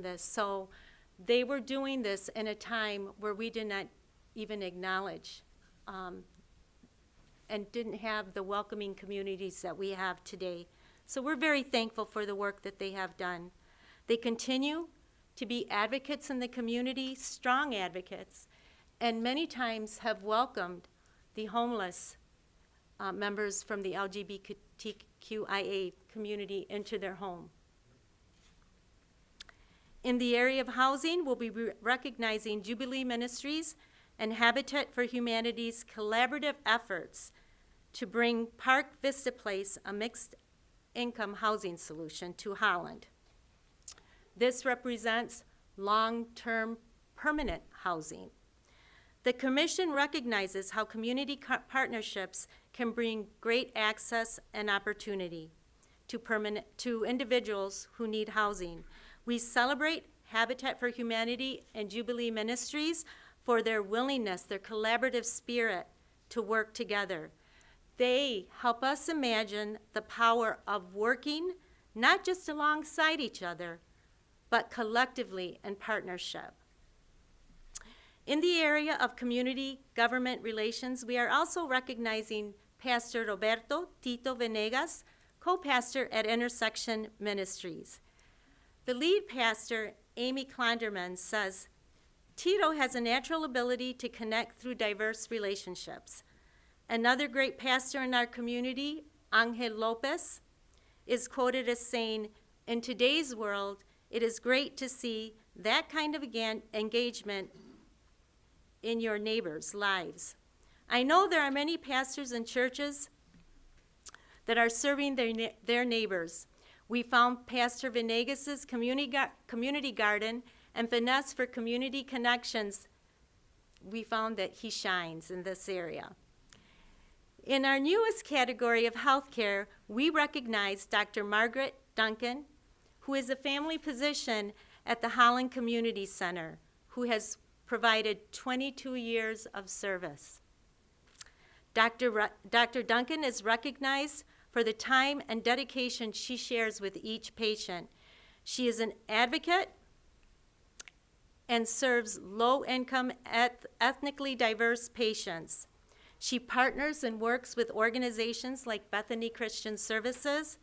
this. So they were doing this in a time where we did not even acknowledge and didn't have the welcoming communities that we have today. So we're very thankful for the work that they have done. They continue to be advocates in the community, strong advocates, and many times have welcomed the homeless members from the LGBTQIA community into their home. In the area of housing, we'll be recognizing Jubilee Ministries and Habitat for Humanity's collaborative efforts to bring Park Vista Place, a mixed-income housing solution, to Holland. This represents long-term permanent housing. The Commission recognizes how community partnerships can bring great access and opportunity to individuals who need housing. We celebrate Habitat for Humanity and Jubilee Ministries for their willingness, their collaborative spirit to work together. They help us imagine the power of working not just alongside each other, but collectively in partnership. In the area of community government relations, we are also recognizing Pastor Roberto Tito Venegas, co-pastor at Intersection Ministries. The lead pastor, Amy Klonderman, says, Tito has a natural ability to connect through diverse relationships. Another great pastor in our community, Angel Lopez, is quoted as saying, in today's world, it is great to see that kind of engagement in your neighbors' lives. I know there are many pastors and churches that are serving their neighbors. We found Pastor Venegas' community garden and Finesse for Community Connections. We found that he shines in this area. In our newest category of healthcare, we recognize Dr. Margaret Duncan, who is a family physician at the Holland Community Center, who has provided 22 years of service. Dr. Duncan is recognized for the time and dedication she shares with each patient. She is an advocate and serves low-income, ethnically diverse patients. She partners and works with organizations like Bethany Christian Services,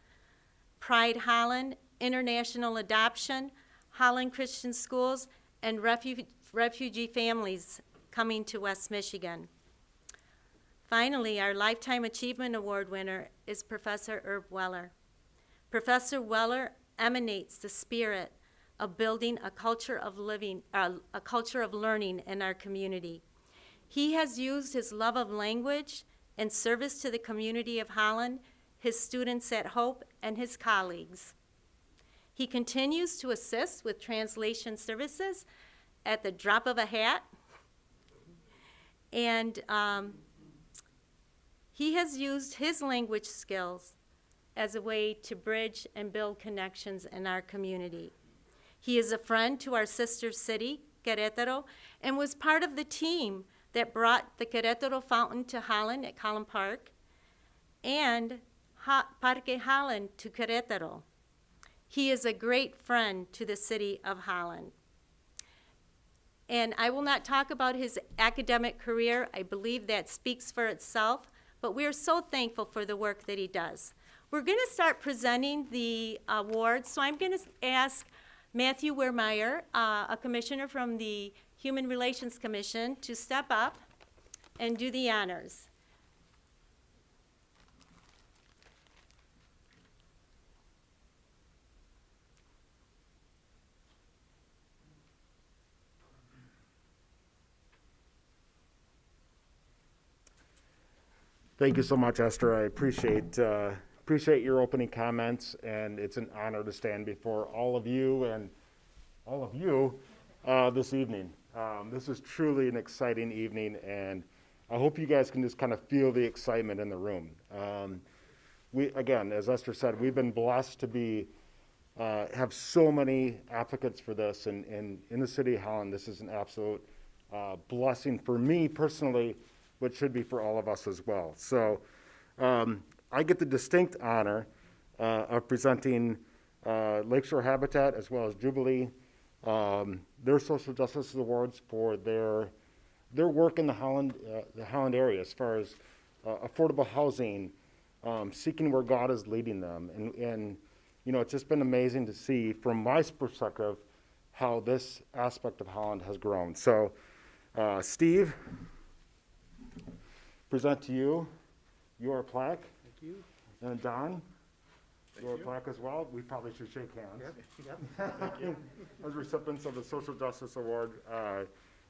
Pride Holland, International Adoption, Holland Christian Schools, and refugee families coming to West Michigan. Finally, our Lifetime Achievement Award winner is Professor Herb Weller. Professor Weller emanates the spirit of building a culture of learning in our community. He has used his love of language and service to the community of Holland, his students at Hope, and his colleagues. He continues to assist with translation services at the drop of a hat, and he has used his language skills as a way to bridge and build connections in our community. He is a friend to our sister city, Querétaro, and was part of the team that brought the Querétaro Fountain to Holland at Collin Park and Parque Holland to Querétaro. He is a great friend to the city of Holland. And I will not talk about his academic career. I believe that speaks for itself, but we are so thankful for the work that he does. We're going to start presenting the awards, so I'm going to ask Matthew Wehrmeyer, a commissioner from the Human Relations Commission, to step up and do the honors. Thank you so much, Esther. I appreciate your opening comments, and it's an honor to stand before all of you this evening. This is truly an exciting evening, and I hope you guys can just kind of feel the excitement in the room. Again, as Esther said, we've been blessed to have so many advocates for this, and in the city of Holland, this is an absolute blessing for me personally, but should be for all of us as well. So I get the distinct honor of presenting Lakeshore Habitat as well as Jubilee their social justice awards for their work in the Holland area as far as affordable housing, seeking where God is leading them. And you know, it's just been amazing to see from my perspective how this aspect of Holland has grown. So, Steve, present to you your plaque. Thank you. And Don, your you. plaque as well. We probably should shake hands. Yep. Thank you. As recipients of the Social Justice Award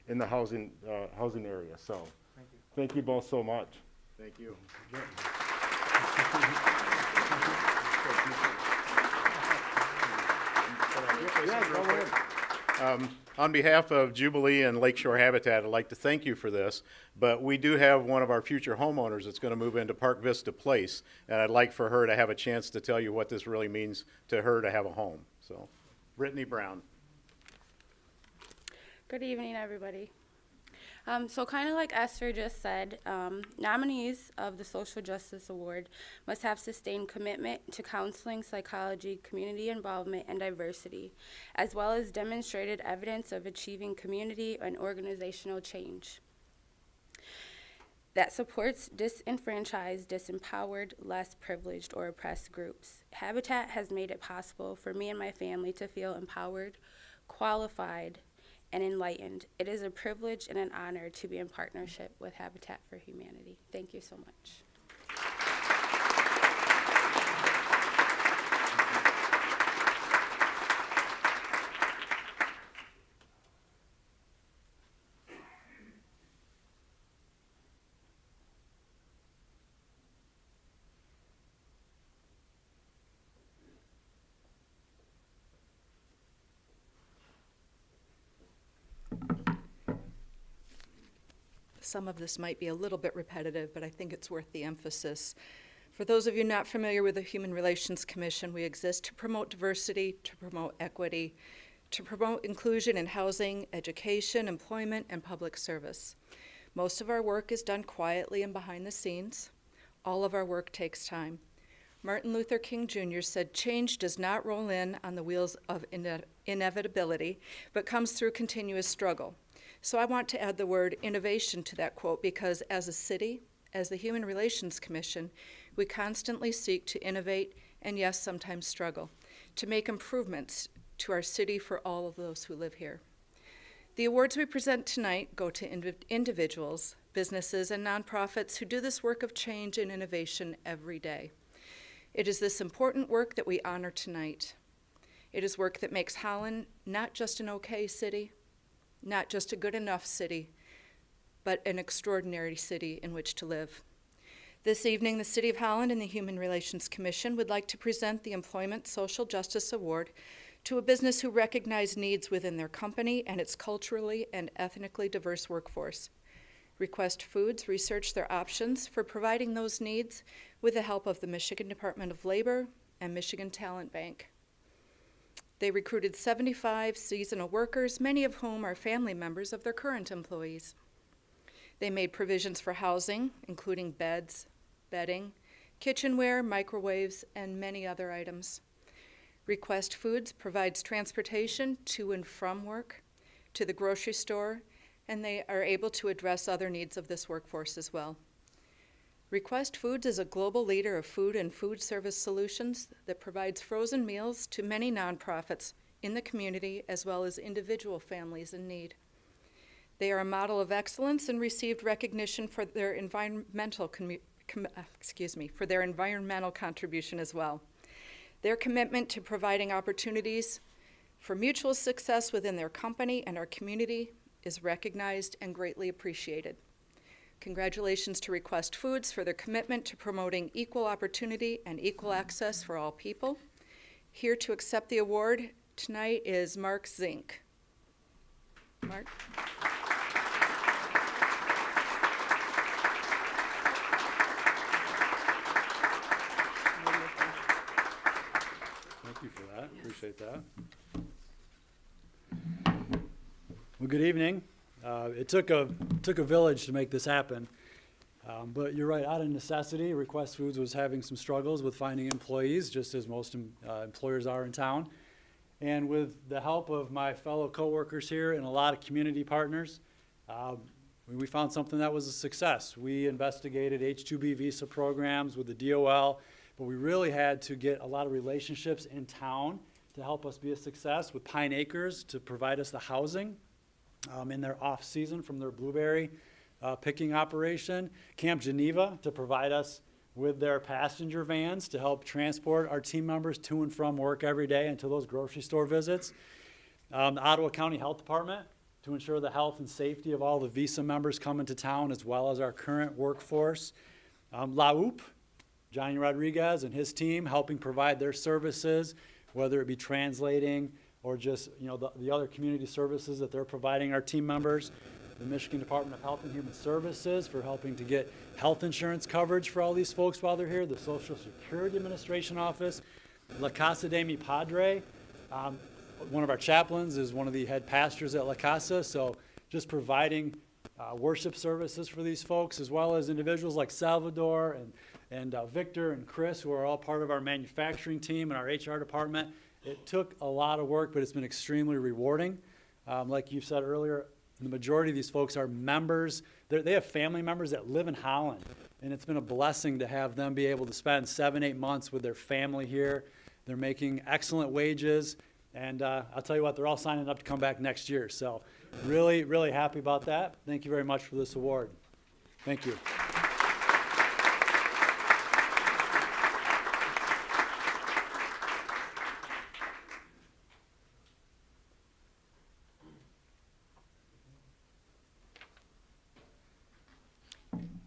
in the housing area. So, thank you both so much. Thank you. Yeah, go ahead. On behalf of Jubilee and Lakeshore Habitat, I'd like to thank you for this, but we do have one of our future homeowners that's going to move into Park Vista Place, and I'd like for her to have a chance to tell you what this really means to her to have a home. So, Brittany Brown. Good evening, everybody. So kind of like Esther just said, nominees of the Social Justice Award must have sustained commitment to counseling, psychology, community involvement, and diversity, as well as demonstrated evidence of achieving community and organizational change that supports disenfranchised, disempowered, less privileged, or oppressed groups. Habitat has made it possible for me and my family to feel empowered, qualified, and enlightened. It is a privilege and an honor to be in partnership with Habitat for Humanity. Thank you so much. Some of this might be a little bit repetitive, but I think it's worth the emphasis. For those of you not familiar with the Human Relations Commission, we exist to promote diversity, to promote equity, to promote inclusion in housing, education, employment, and public service. Most of our work is done quietly and behind the scenes. All of our work takes time. Martin Luther King Jr. said, "Change does not roll in on the wheels of inevitability, but comes through continuous struggle." So I want to add the word innovation to that quote because as a city, as the Human Relations Commission, we constantly seek to innovate and yes, sometimes struggle, to make improvements to our city for all of those who live here. The awards we present tonight go to individuals, businesses, and nonprofits who do this work of change and innovation every day. It is this important work that we honor tonight. It is work that makes Holland not just an okay city, not just a good enough city, but an extraordinary city in which to live. This evening, the City of Holland and the Human Relations Commission would like to present the Employment Social Justice Award to a business who recognized needs within their company and its culturally and ethnically diverse workforce. Request Foods researched their options for providing those needs with the help of the Michigan Department of Labor and Michigan Talent Bank. They recruited 75 seasonal workers, many of whom are family members of their current employees. They made provisions for housing, including beds, bedding, kitchenware, microwaves, and many other items. Request Foods provides transportation to and from work, to the grocery store, and they are able to address other needs of this workforce as well. Request Foods is a global leader of food and food service solutions that provides frozen meals to many nonprofits in the community as well as individual families in need. They are a model of excellence and received recognition for their environmental contribution as well. Their commitment to providing opportunities for mutual success within their company and our community is recognized and greatly appreciated. Congratulations to Request Foods for their commitment to promoting equal opportunity and equal access for all people. Here to accept the award tonight is Mark Zink. Mark. Thank you for that. Yes. Appreciate that. Well, good evening. It took a village to make this happen, but you're right. Out of necessity, Request Foods was having some struggles with finding employees, just as most employers are in town. And with the help of my fellow coworkers here and a lot of community partners, we found something that was a success. We investigated H-2B visa programs with the DOL, but we really had to get a lot of relationships in town to help us be a success, with Pine Acres to provide us the housing in their off-season from their blueberry picking operation, Camp Geneva to provide us with their passenger vans to help transport our team members to and from work every day and to those grocery store visits, the Ottawa County Health Department to ensure the health and safety of all the visa members coming to town as well as our current workforce, LAUP, Johnny Rodriguez and his team helping provide their services, whether it be translating or just the other community services that they're providing our team members. The Michigan Department of Health and Human Services for helping to get health insurance coverage for all these folks while they're here. The Social Security Administration Office. La Casa de Mi Padre. One of our chaplains is one of the head pastors at La Casa, so just providing worship services for these folks, as well as individuals like Salvador and Victor and Chris, who are all part of our manufacturing team and our HR department. It took a lot of work, but it's been extremely rewarding. Like you said earlier, the majority of these folks are members. They have family members that live in Holland, and it's been a blessing to have them be able to spend 7-8 months with their family here. They're making excellent wages, and I'll tell you what, they're all signing up to come back next year. So really, really happy about that. Thank you very much for this award. Thank you.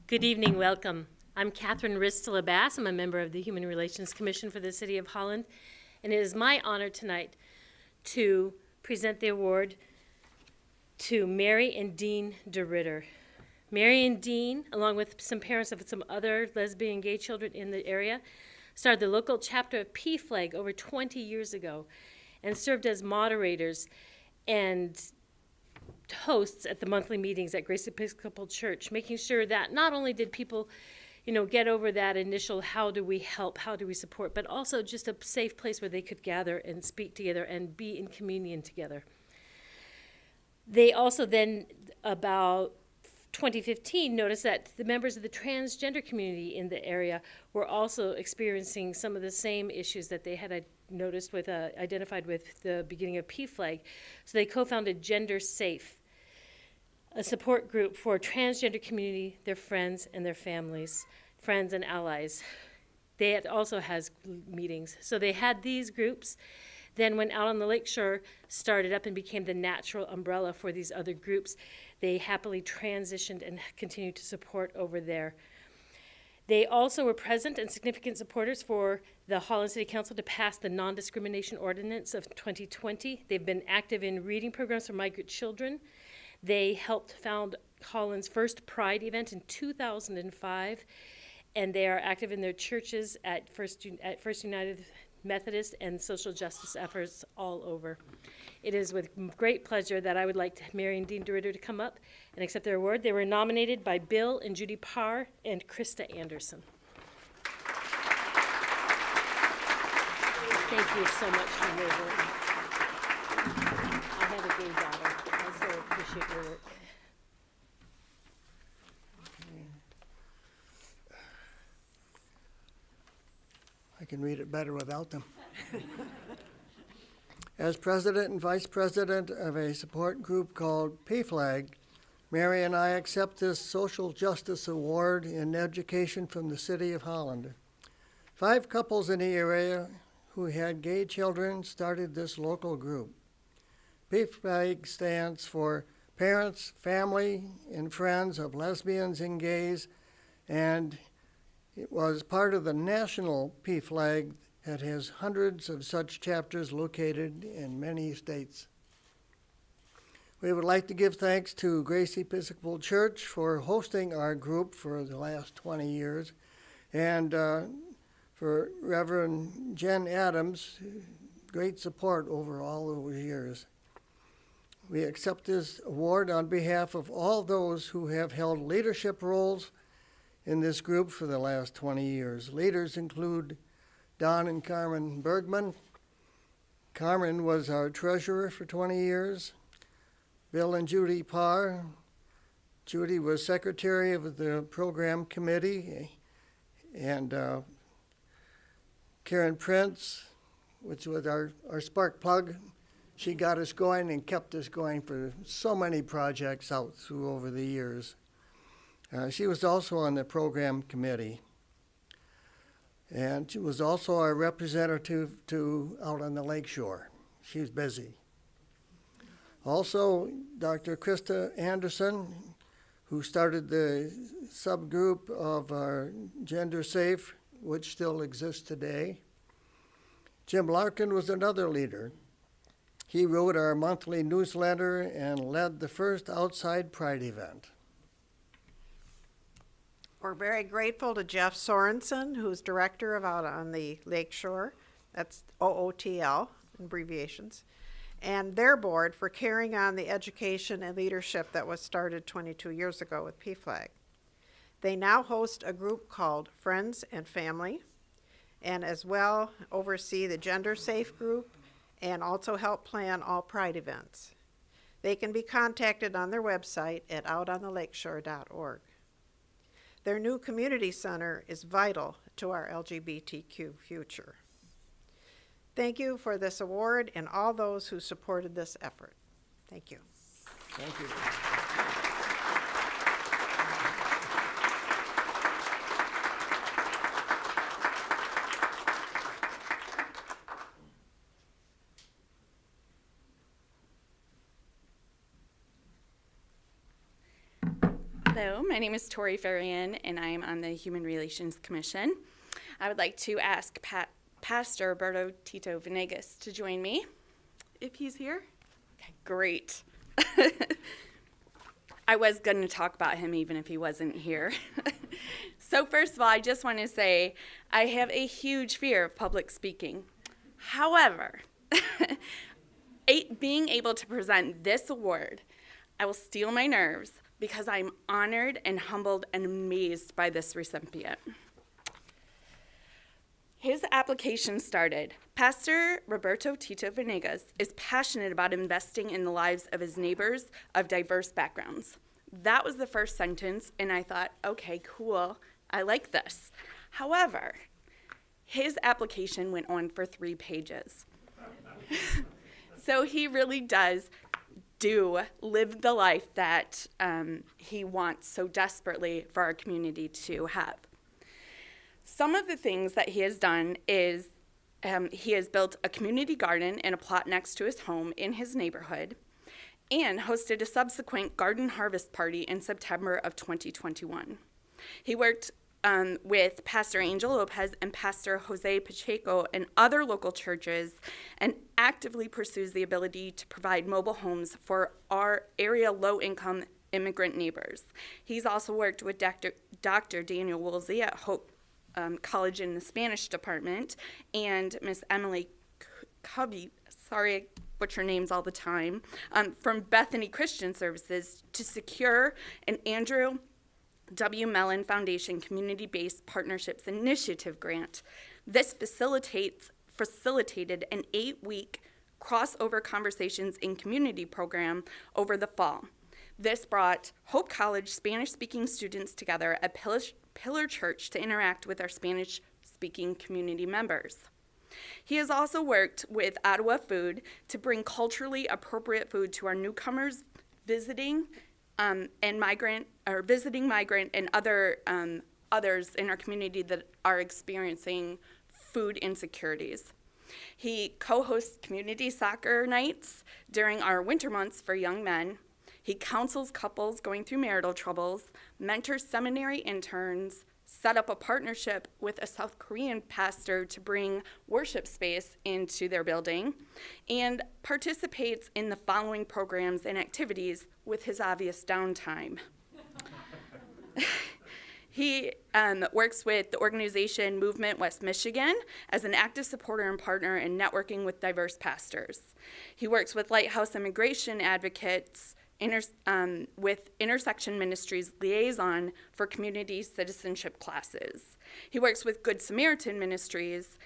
Good evening, welcome. I'm Catherine Ristila-Bass. I'm a member of the Human Relations Commission for the City of Holland, and it is my honor tonight to present the award to Mary and Dean DeRitter. Mary and Dean, along with some parents of some other lesbian and gay children in the area, started the local chapter of PFLAG over 20 years ago and served as moderators and hosts at the monthly meetings at Grace Episcopal Church, making sure that not only did people, get over that initial how do we help, how do we support, but also just a safe place where they could gather and speak together and be in communion together. They also then, about 2015, noticed that the members of the transgender community in the area were also experiencing some of the same issues that they had noticed with, identified with the beginning of PFLAG. So they co-founded Gender Safe, a support group for transgender community, their friends and their families, friends and allies. They also has meetings. So they had these groups. Then when Out on the Lakeshore started up and became the natural umbrella for these other groups, they happily transitioned and continued to support over there. They also were present and significant supporters for the Holland City Council to pass the Non-Discrimination Ordinance of 2020. They've been active in reading programs for migrant children. They helped found Holland's first Pride event in 2005, and they are active in their churches at First United Methodist and social justice efforts all over. It is with great pleasure that I would like Mary and Dean DeRitter to come up and accept their award. They were nominated by Bill and Judy Parr and Krista Anderson. Thank you so much for your work. I have a gay daughter. I so appreciate your work. I can read it better without them. As president and vice president of a support group called PFLAG, Mary and I accept this Social Justice Award in education from the City of Holland. 5 couples in the area who had gay children started this local group. PFLAG stands for Parents, Family, and Friends of Lesbians and Gays, and it was part of the national PFLAG that has hundreds of such chapters located in many states. We would like to give thanks to Grace Episcopal Church for hosting our group for the last 20 years, and for Reverend Jen Adams, great support over all those years. We accept this award on behalf of all those who have held leadership roles in this group for the last 20 years. Leaders include Don and Carmen Bergman, Carmen was our treasurer for 20 years. Bill and Judy Parr. Judy was secretary of the program committee. And Karen Prince, which was our spark plug. She got us going and kept us going for so many projects out through over the years. She was also on the program committee. And she was also our representative to out on the lake shore. She's busy. Also, Dr. Krista Anderson, who started the subgroup of our Gender Safe, which still exists today. Jim Larkin was another leader. He wrote our monthly newsletter and led the first outside Pride event. We're very grateful to Jeff Sorensen, who's director of Out on the Lakeshore, that's OOTL, abbreviations, and their board for carrying on the education and leadership that was started 22 years ago with PFLAG. They now host a group called Friends and Family, and as well oversee the Gender Safe group and also help plan all Pride events. They can be contacted on their website at outonthelakeshore.org. Their new community center is vital to our LGBTQ future. Thank you for this award and all those who supported this effort. Thank you. Thank you. Hello, my name is Tori Farian, and I am on the Human Relations Commission. I would like to ask Pastor Roberto Tito Venegas to join me, if he's here. Okay, great. I was going to talk about him even if he wasn't here. So first of all, I just want to say I have a huge fear of public speaking. However, being able to present this award, I will steel my nerves because I'm honored and humbled and amazed by this recipient. His application started. Pastor Roberto Tito Venegas is passionate about investing in the lives of his neighbors of diverse backgrounds. That was the first sentence, and I thought, okay, cool, I like this. However, his application went on for 3 pages. So he really does live the life that he wants so desperately for our community to have. Some of the things that he has done is he has built a community garden in a plot next to his home in his neighborhood and hosted a subsequent garden harvest party in September of 2021. He worked with Pastor Angel Lopez and Pastor Jose Pacheco and other local churches and actively pursues the ability to provide mobile homes for our area low-income immigrant neighbors. He's also worked with Dr. Daniel Woolsey at Hope College in the Spanish department and Miss Emily Cubby, sorry, I butcher names all the time, from Bethany Christian Services to secure an Andrew W. Mellon Foundation Community-Based Partnerships Initiative grant. This facilitated an 8-week crossover conversations in community program over the fall. This brought Hope College Spanish-speaking students together at Pillar Church to interact with our Spanish-speaking community members. He has also worked with Ottawa Food to bring culturally appropriate food to our newcomers visiting migrant and others in our community that are experiencing food insecurities. He co-hosts community soccer nights during our winter months for young men. He counsels couples going through marital troubles, mentors seminary interns, set up a partnership with a South Korean pastor to bring worship space into their building, and participates in the following programs and activities with his obvious downtime. He works with the organization Movement West Michigan as an active supporter and partner in networking with diverse pastors. He works with Lighthouse Immigration Advocates with Intersection Ministries Liaison for community citizenship classes. He works with Good Samaritan Ministries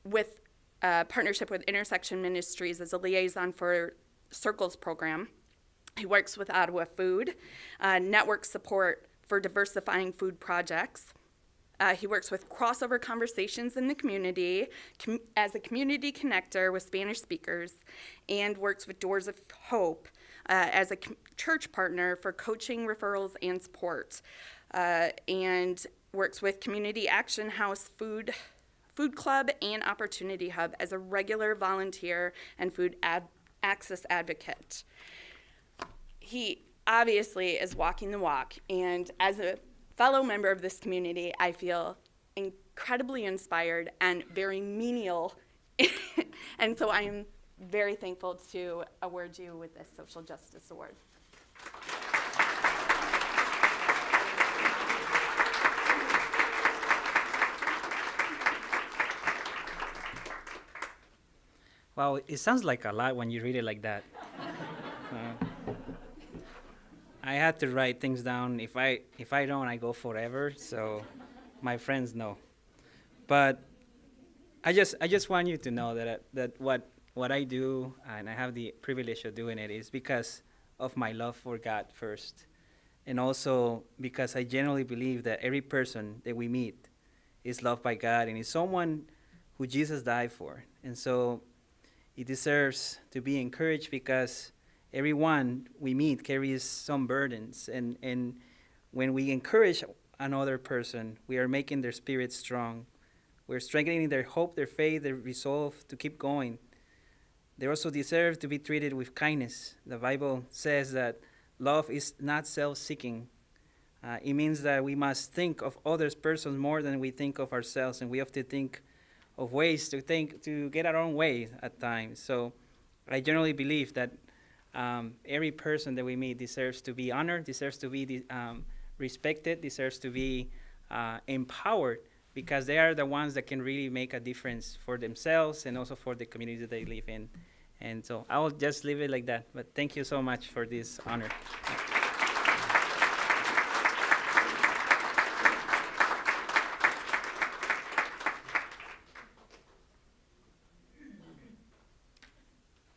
with partnership with Intersection Ministries as a liaison for Circles program. He works with Ottawa Food, network support for diversifying food projects. He works with crossover conversations in the community as a community connector with Spanish speakers, and works with Doors of Hope as a church partner for coaching, referrals, and support, and works with Community Action House Food Club and Opportunity Hub as a regular volunteer and food access advocate. He obviously is walking the walk, and as a fellow member of this community, I feel incredibly inspired and very menial, and so I am very thankful to award you with this Social Justice Award. Wow, it sounds like a lot when you read it like that. I had to write things down. If I don't, I go forever. So my friends know. But I just want you to know that what I do, and I have the privilege of doing it, is because of my love for God first, and also because I genuinely believe that every person that we meet is loved by God and is someone who Jesus died for, and so it deserves to be encouraged because everyone we meet carries some burdens, and when we encourage another person, we are making their spirit strong. We're strengthening their hope, their faith, their resolve to keep going. They also deserve to be treated with kindness. The Bible says that love is not self-seeking. It means that we must think of other persons more than we think of ourselves, and we have to think of ways to get our own way at times. So I generally believe that every person that we meet deserves to be honored, deserves to be respected, deserves to be empowered, because they are the ones that can really make a difference for themselves and also for the community that they live in. And so I will just leave it like that. But thank you so much for this honor.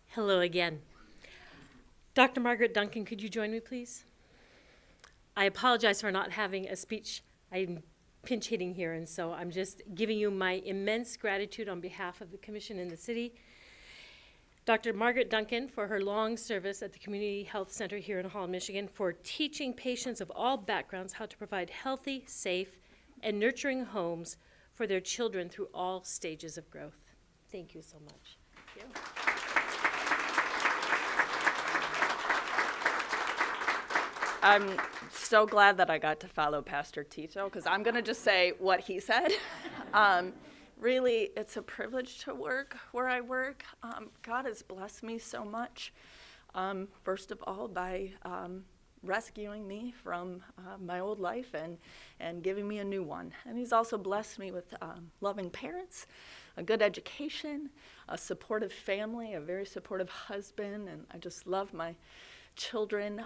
Hello again. Dr. Margaret Duncan, could you join me, please? I apologize for not having a speech. I'm pinch hitting here, and so I'm just giving you my immense gratitude on behalf of the Commission and the city. Dr. Margaret Duncan, for her long service at the Community Health Center here in Holland, Michigan, for teaching patients of all backgrounds how to provide healthy, safe, and nurturing homes for their children through all stages of growth. Thank you so much. Thank you. I'm so glad that I got to follow Pastor Tito, because I'm going to just say what he said. Really, it's a privilege to work where I work. God has blessed me so much, first of all, by rescuing me from my old life and giving me a new one. And he's also blessed me with loving parents, a good education, a supportive family, a very supportive husband, and I just love my children,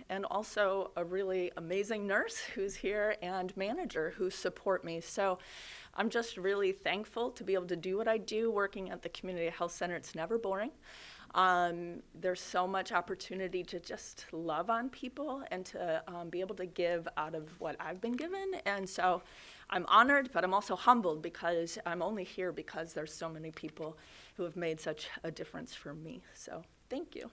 and also a really amazing nurse who's here and manager who support me. So I'm just really thankful to be able to do what I do working at the Community Health Center. It's never boring. There's so much opportunity to just love on people and to be able to give out of what I've been given. And so I'm honored, but I'm also humbled because I'm only here because there's so many people who have made such a difference for me. So thank you.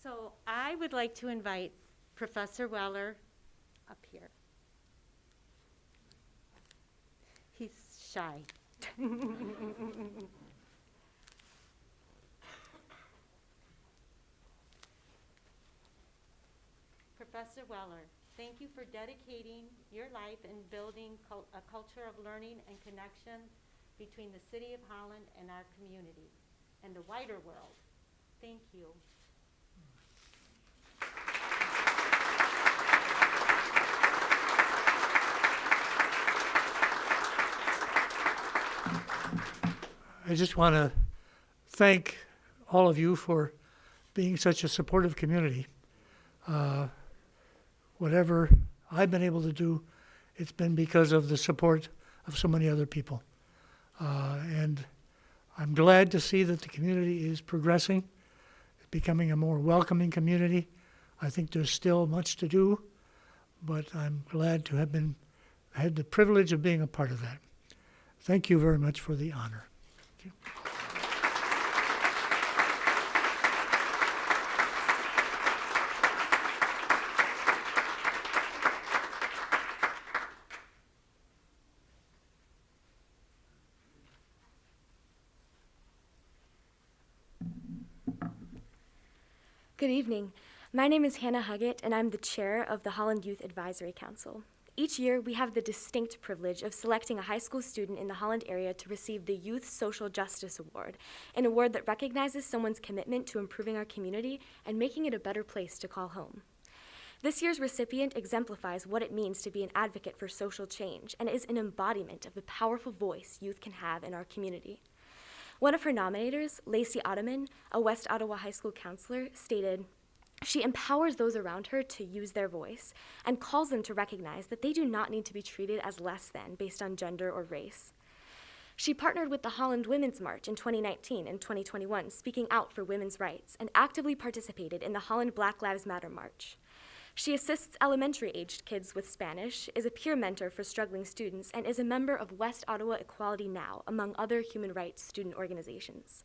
So I would like to invite Professor Weller up here. He's shy. Professor Weller, thank you for dedicating your life in building a culture of learning and connection between the City of Holland and our community and the wider world. Thank you. I just want to thank all of you for being such a supportive community. Whatever I've been able to do, it's been because of the support of so many other people. And I'm glad to see that the community is progressing, becoming a more welcoming community. I think there's still much to do, but I'm glad to have had the privilege of being a part of that. Thank you very much for the honor. Thank you. Good evening. My name is Hannah Huggett, and I'm the chair of the Holland Youth Advisory Council. Each year, we have the distinct privilege of selecting a high school student in the Holland area to receive the Youth Social Justice Award, an award that recognizes someone's commitment to improving our community and making it a better place to call home. This year's recipient exemplifies what it means to be an advocate for social change and is an embodiment of the powerful voice youth can have in our community. One of her nominators, Lacey Ottoman, a West Ottawa High School counselor, stated, "She empowers those around her to use their voice and calls them to recognize that they do not need to be treated as less than based on gender or race." She partnered with the Holland Women's March in 2019 and 2021, speaking out for women's rights, and actively participated in the Holland Black Lives Matter March. She assists elementary-aged kids with Spanish, is a peer mentor for struggling students, and is a member of West Ottawa Equality Now, among other human rights student organizations.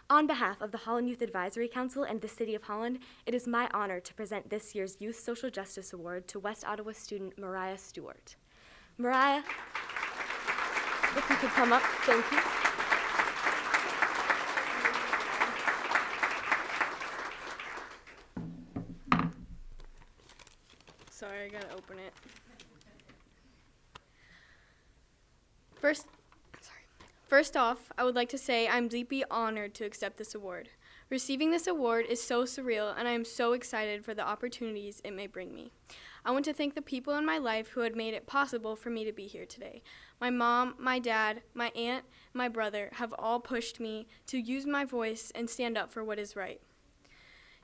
On behalf of the Holland Youth Advisory Council and the City of Holland, it is my honor to present this year's Youth Social Justice Award to West Ottawa student Mariah Stewart. Mariah, if you could come up, thank you. Sorry, I gotta open it. First off, I would like to say I'm deeply honored to accept this award. Receiving this award is so surreal, and I am so excited for the opportunities it may bring me. I want to thank the people in my life who had made it possible for me to be here today. My mom, my dad, my aunt, my brother have all pushed me to use my voice and stand up for what is right.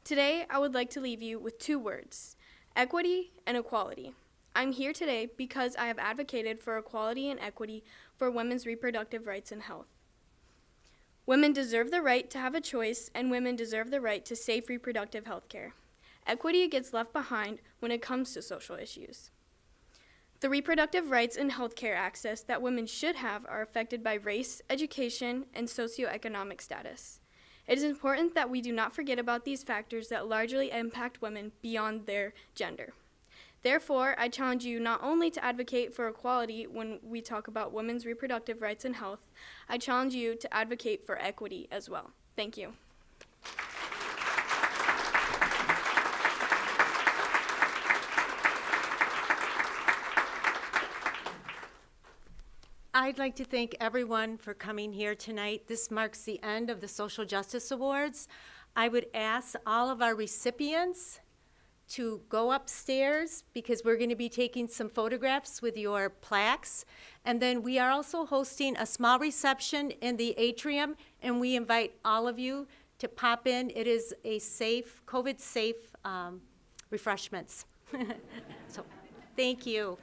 Today, I would like to leave you with 2 words: equity and equality. I'm here today because I have advocated for equality and equity for women's reproductive rights and health. Women deserve the right to have a choice, and women deserve the right to safe reproductive health care. Equity gets left behind when it comes to social issues. The reproductive rights and health care access that women should have are affected by race, education, and socioeconomic status. It is important that we do not forget about these factors that largely impact women beyond their gender. Therefore, I challenge you not only to advocate for equality when we talk about women's reproductive rights and health, I challenge you to advocate for equity as well. Thank you. I'd like to thank everyone for coming here tonight. This marks the end of the Social Justice Awards. I would ask all of our recipients to go upstairs because we're going to be taking some photographs with your plaques. And then we are also hosting a small reception in the atrium, and we invite all of you to pop in. It is a safe, COVID-safe refreshments. So, thank you.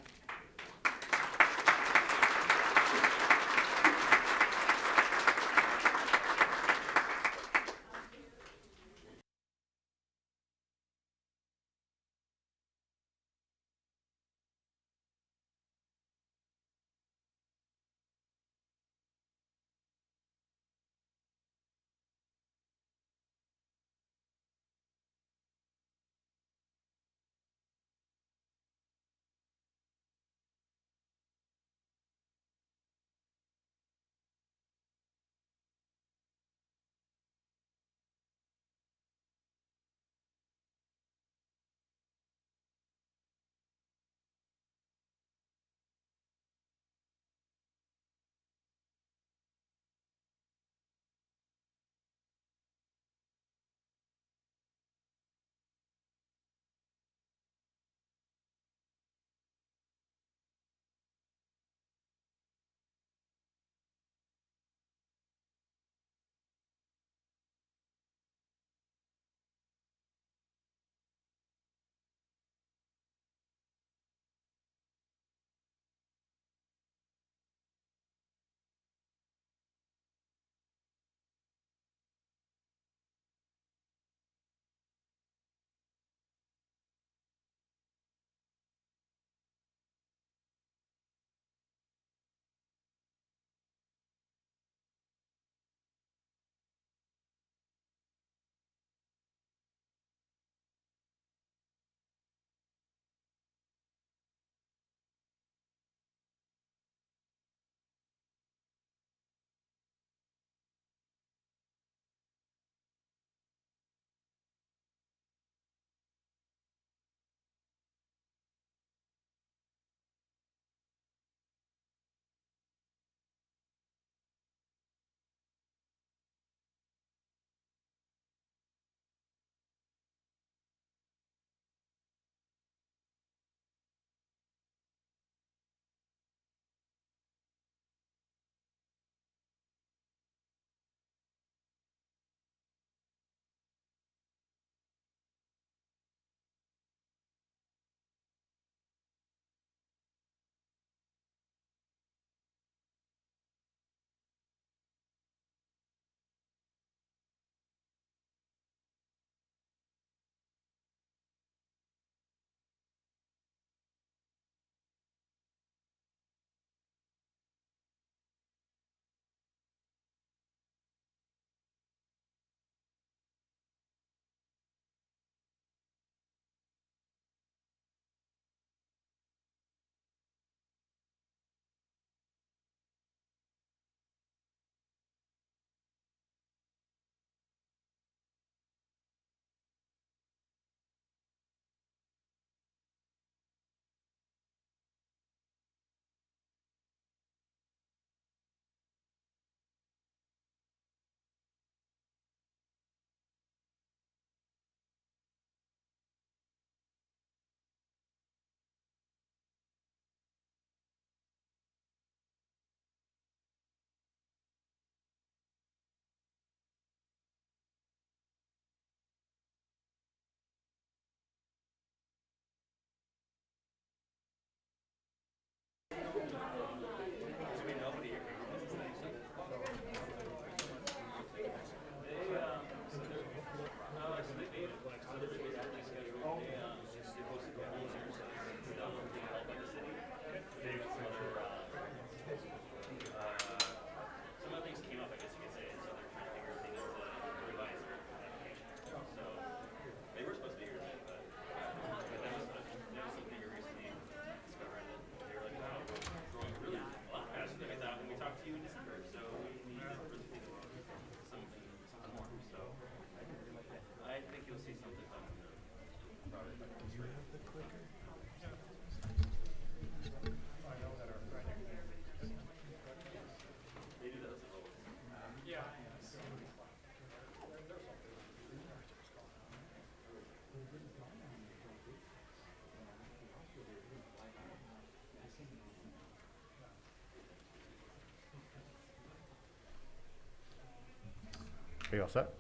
Okay, all set?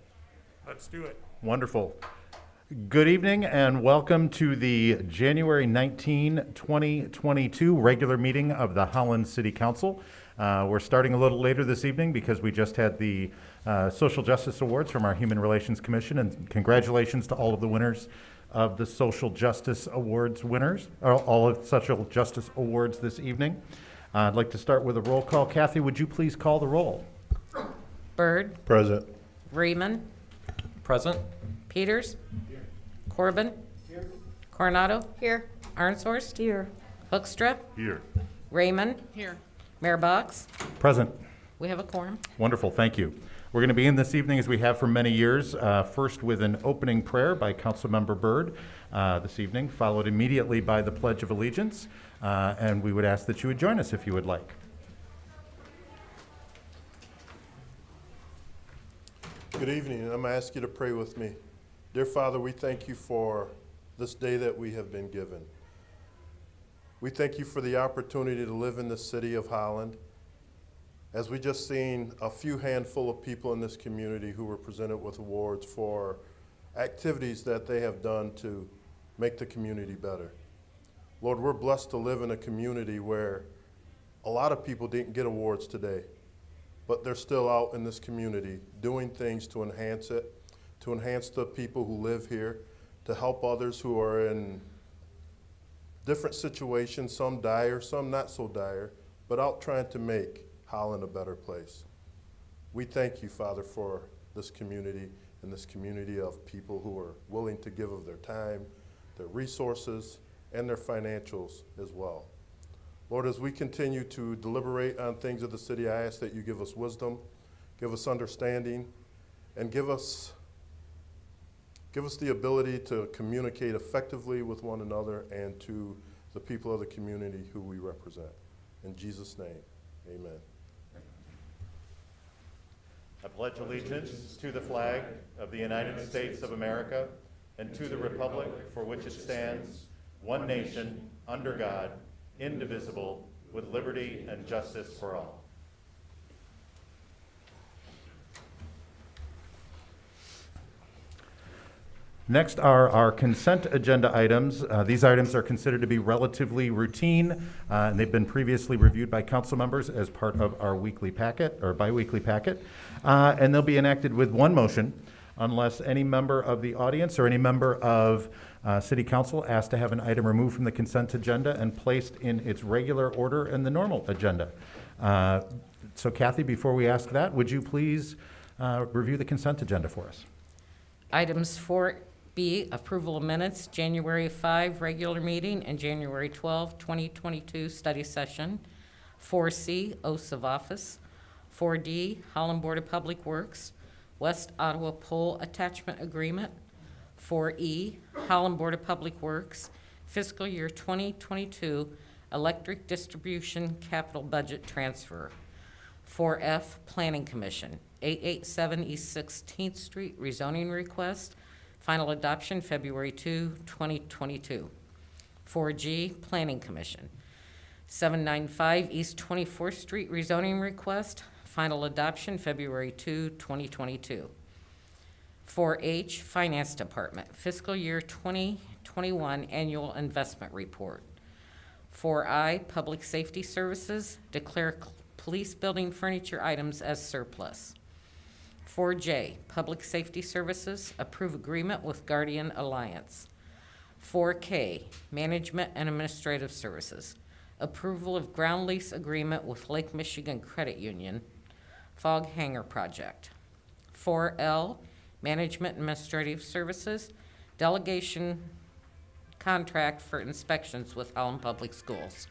Let's do it. Wonderful. Good evening and welcome to the January 19, 2022 regular meeting of the Holland City Council. We're starting a little later this evening because we just had the Social Justice Awards from our Human Relations Commission, and congratulations to all of the winners of the Social Justice Awards winners, or all of Social Justice Awards this evening. I'd like to start with a roll call. Kathy, would you please call the roll? Byrd, Present. Freeman, Present. Peters, Corbin, Coronado, Here. Arnshorst, here, Hoekstra, Here. Raymond, Here. Mayor Box. Present. We have a quorum. Wonderful, thank you. We're going to begin this evening as we have for many years, first with an opening prayer by Councilmember Byrd this evening, followed immediately by the Pledge of Allegiance, and we would ask that you would join us if you would like. Good evening, and I'm going to ask you to pray with me. Dear Father, we thank you for this day that we have been given. We thank you for the opportunity to live in the city of Holland. As we just seen a few handful of people in this community who were presented with awards for activities that they have done to make the community better. Lord, we're blessed to live in a community where a lot of people didn't get awards today, but they're still out in this community doing things to enhance it, to enhance the people who live here, to help others who are in different situations, some dire, some not so dire, but out trying to make Holland a better place. We thank you, Father, for this community and this community of people who are willing to give of their time, their resources, and their financials as well. Lord, as we continue to deliberate on things of the city, I ask that you give us wisdom, give us understanding, and give us the ability to communicate effectively with one another and to the people of the community who we represent. In Jesus' name, amen. I pledge allegiance to the flag of the United States of America and to the republic for which it stands, one nation, under God, indivisible, with liberty and justice for all. Next are our consent agenda items. These items are considered to be relatively routine, and they've been previously reviewed by council members as part of our weekly packet or bi-weekly packet, and they'll be enacted with one motion unless any member of the audience or any member of City Council asks to have an item removed from the consent agenda and placed in its regular order in the normal agenda. So Kathy, before we ask that, would you please review the consent agenda for us? Items 4B, approval of minutes, January 5 regular meeting and January 12, 2022 study session. 4C, oaths of office. 4D, Holland Board of Public Works, West Ottawa Pole Attachment Agreement. 4E, Holland Board of Public Works, fiscal year 2022 electric distribution capital budget transfer. 4F, Planning Commission, 887 East 16th Street rezoning request, final adoption February 2, 2022. 4G, Planning Commission, 795 East 24th Street rezoning request, final adoption February 2, 2022. 4H, Finance Department, fiscal year 2021 annual investment report. 4I, Public Safety Services, declare police building furniture items as surplus. 4J, Public Safety Services, approve agreement with Guardian Alliance. 4K, Management and Administrative Services, approval of ground lease agreement with Lake Michigan Credit Union, Fog Hangar Project. 4L, Management Administrative Services, delegation contract for inspections with Holland Public Schools.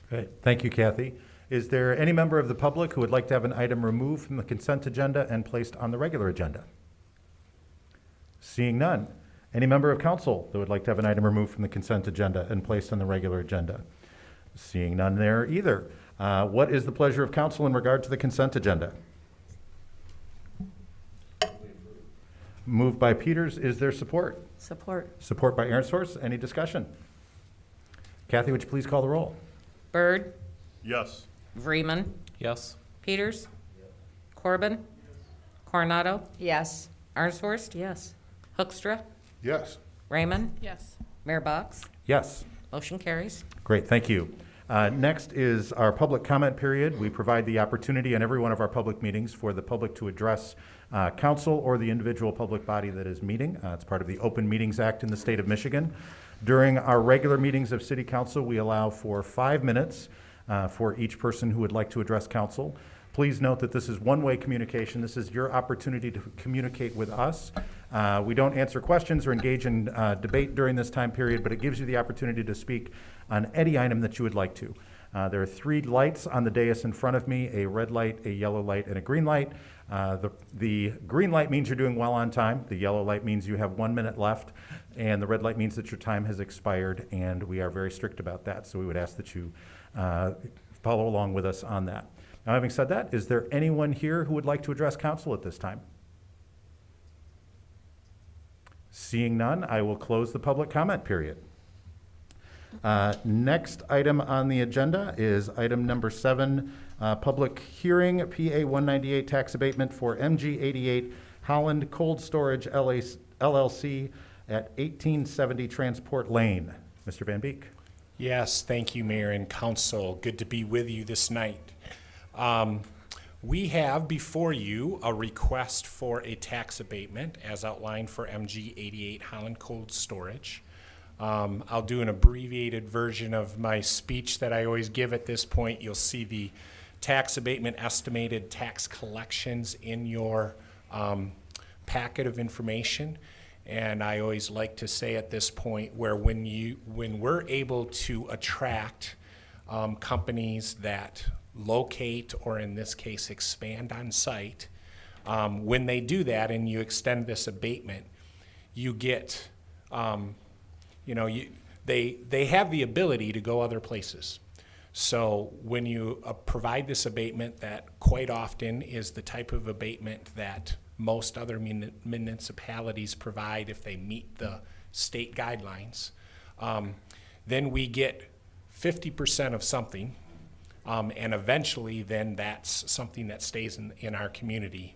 Great, thank you, Kathy. Is there any member of the public who would like to have an item removed from the consent agenda and placed on the regular agenda? Seeing none. Any member of council that would like to have an item removed from the consent agenda and placed on the regular agenda? Seeing none there either. What is the pleasure of council in regard to the consent agenda? Moved by Peters. Is there support? Support. Support by Arnshorst. Any discussion? Kathy, would you please call the roll? Byrd, Yes. Vreeman, Yes. Peters, Corbin, Coronado, Yes. Arnshorst, Yes. Hoekstra, Yes. Raymond, Yes. Mayor Box. Yes. Motion carries. Great, thank you. Next is our public comment period. We provide the opportunity in every one of our public meetings for the public to address council or the individual public body that is meeting. It's part of the Open Meetings Act in the state of Michigan. During our regular meetings of City Council, we allow for 5 minutes for each person who would like to address council. Please note that this is one-way communication. This is your opportunity to communicate with us. We don't answer questions or engage in debate during this time period, but it gives you the opportunity to speak on any item that you would like to. There are 3 lights on the dais in front of me, a red light, a yellow light, and a green light. The green light means you're doing well on time. The yellow light means you have 1 minute left, and the red light means that your time has expired, and we are very strict about that, so we would ask that you follow along with us on that. Now, having said that, is there anyone here who would like to address council at this time? Seeing none, I will close the public comment period. Next item on the agenda is item number 7, public hearing, PA 198 tax abatement for MG 88 Holland Cold Storage LLC at 1870 Transport Lane. Mr. Van Beek. Yes, thank you, Mayor and Council. Good to be with you this night. We have before you a request for a tax abatement as outlined for MG 88 Holland Cold Storage. I'll do an abbreviated version of my speech that I always give at this point. You'll see the tax abatement estimated tax collections in your packet of information. And I always like to say at this point where when we're able to attract companies that locate, or in this case, expand on site, when they do that and you extend this abatement, you get, they have the ability to go other places. So when you provide this abatement, that quite often is the type of abatement that most other municipalities provide if they meet the state guidelines, then we get 50% of something. And eventually, then that's something that stays in our community.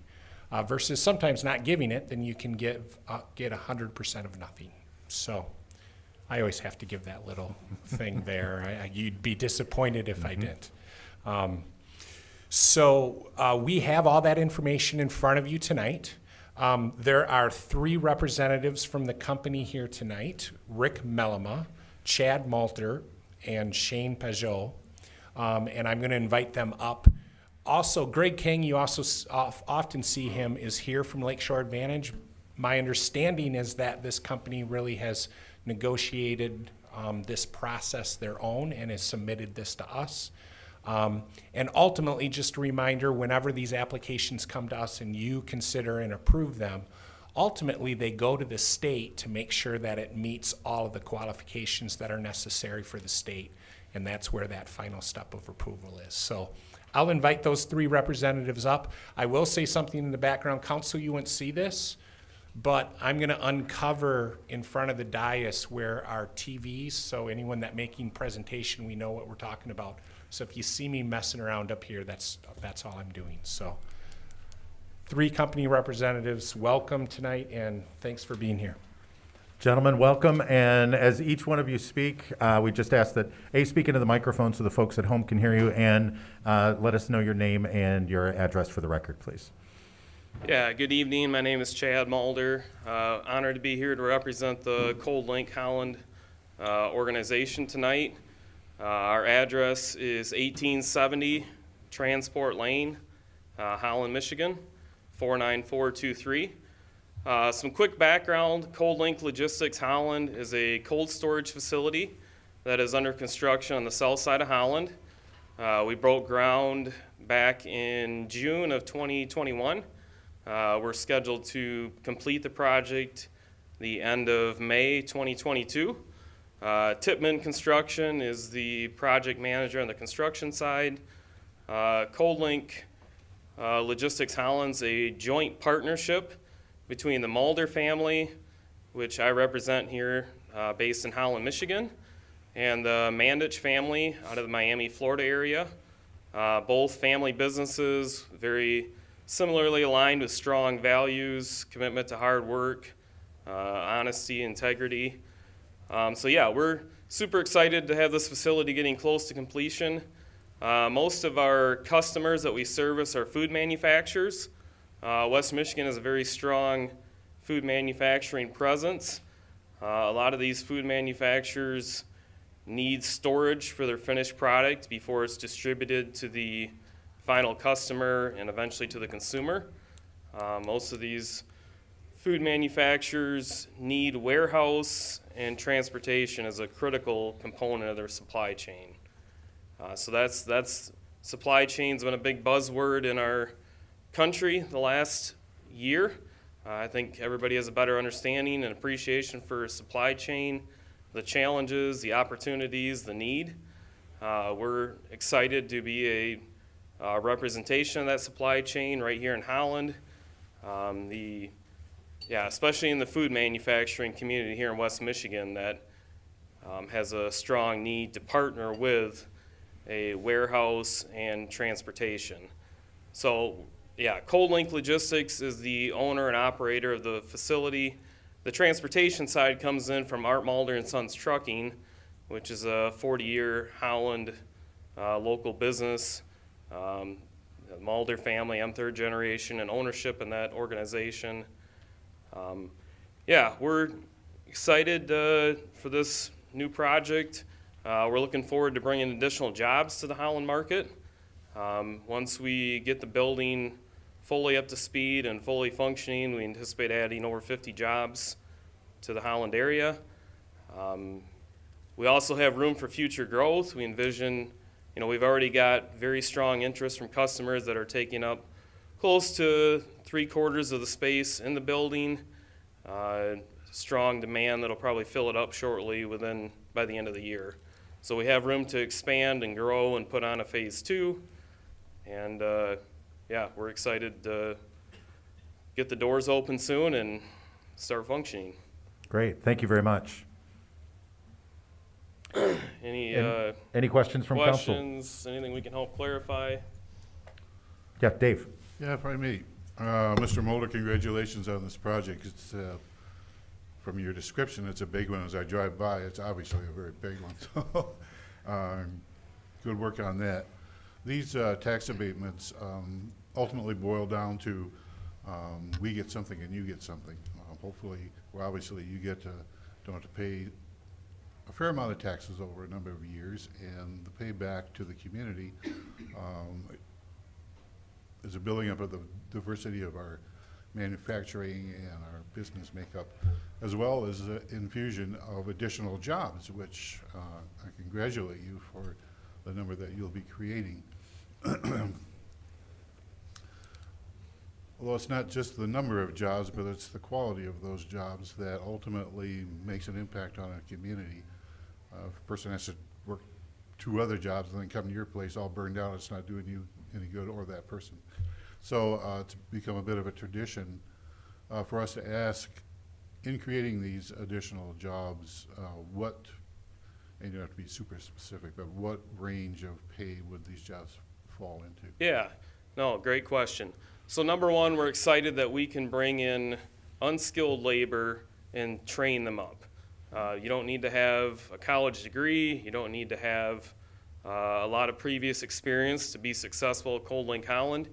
Versus sometimes not giving it, then you can get 100% of nothing. So I always have to give that little thing there. You'd be disappointed if I didn't. So we have all that information in front of you tonight. There are 3 representatives from the company here tonight: Rick Mellema, Chad Malter, and Shane Pajot. And I'm going to invite them up. Also, Greg King, you also often see him, is here from Lakeshore Advantage. My understanding is that this company really has negotiated this process their own and has submitted this to us. And ultimately, just a reminder, whenever these applications come to us and you consider and approve them, ultimately they go to the state to make sure that it meets all of the qualifications that are necessary for the state. And that's where that final step of approval is. So I'll invite those 3 representatives up. I will say something in the background. Council, you won't see this, but I'm going to uncover in front of the dais where our TVs, so anyone that making presentation, we know what we're talking about. So if you see me messing around up here, that's all I'm doing. So 3 company representatives, welcome tonight, and thanks for being here. Gentlemen, welcome. And as each one of you speak, we just ask that, speak into the microphone so the folks at home can hear you, and let us know your name and your address for the record, please. Yeah, good evening. My name is Chad Mulder. Honored to be here to represent the Cold Link Holland organization tonight. Our address is 1870 Transport Lane, Holland, Michigan, 49423. Some quick background: Cold Link Logistics Holland is a cold storage facility that is under construction on the south side of Holland. We broke ground back in June of 2021. We're scheduled to complete the project the end of May 2022. Tipman Construction is the project manager on the construction side. Cold Link Logistics Holland's a joint partnership between the Mulder family, which I represent here, based in Holland, Michigan, and the Mandich family out of the Miami, Florida area. Both family businesses, very similarly aligned with strong values, commitment to hard work, honesty, integrity. So yeah, we're super excited to have this facility getting close to completion. Most of our customers that we service are food manufacturers. West Michigan has a very strong food manufacturing presence. A lot of these food manufacturers need storage for their finished product before it's distributed to the final customer and eventually to the consumer. Most of these food manufacturers need warehouse and transportation as a critical component of their supply chain. So that's supply chain's been a big buzzword in our country the last year. I think everybody has a better understanding and appreciation for supply chain, the challenges, the opportunities, the need. We're excited to be a representation of that supply chain right here in Holland. Especially in the food manufacturing community here in West Michigan that has a strong need to partner with a warehouse and transportation. So yeah, Cold Link Logistics is the owner and operator of the facility. The transportation side comes in from Art Mulder and Sons Trucking, which is a 40-year Holland local business. The Mulder family, I'm third generation in ownership in that organization. We're excited for this new project. We're looking forward to bringing additional jobs to the Holland market. Once we get the building fully up to speed and fully functioning, we anticipate adding over 50 jobs to the Holland area. We also have room for future growth. We envision, we've already got very strong interest from customers that are taking up close to 3/4 of the space in the building. Strong demand that'll probably fill it up shortly by the end of the year. So we have room to expand and grow and put on a phase 2. And we're excited to get the doors open soon and start functioning. Great, thank you very much. Any questions from council? Questions, anything we can help clarify? Yeah, Dave. Yeah, probably me. Mr. Mulder, congratulations on this project. It's, from your description, it's a big one. As I drive by, it's obviously a very big one. So, good work on that. These tax abatements ultimately boil down to we get something and you get something. Hopefully, well, obviously, you don't have to pay a fair amount of taxes over a number of years, and the payback to the community is a building up of the diversity of our manufacturing and our business makeup, as well as the infusion of additional jobs, which I congratulate you for the number that you'll be creating. Although it's not just the number of jobs, but it's the quality of those jobs that ultimately makes an impact on a community. If a person has to work 2 other jobs and then come to your place all burned out, it's not doing you any good or that person. So it's become a bit of a tradition for us to ask, in creating these additional jobs, what, and you don't have to be super specific, but what range of pay would these jobs fall into? Yeah, no, great question. So number one, we're excited that we can bring in unskilled labor and train them up. You don't need to have a college degree. You don't need to have a lot of previous experience to be successful at Cold Link Holland.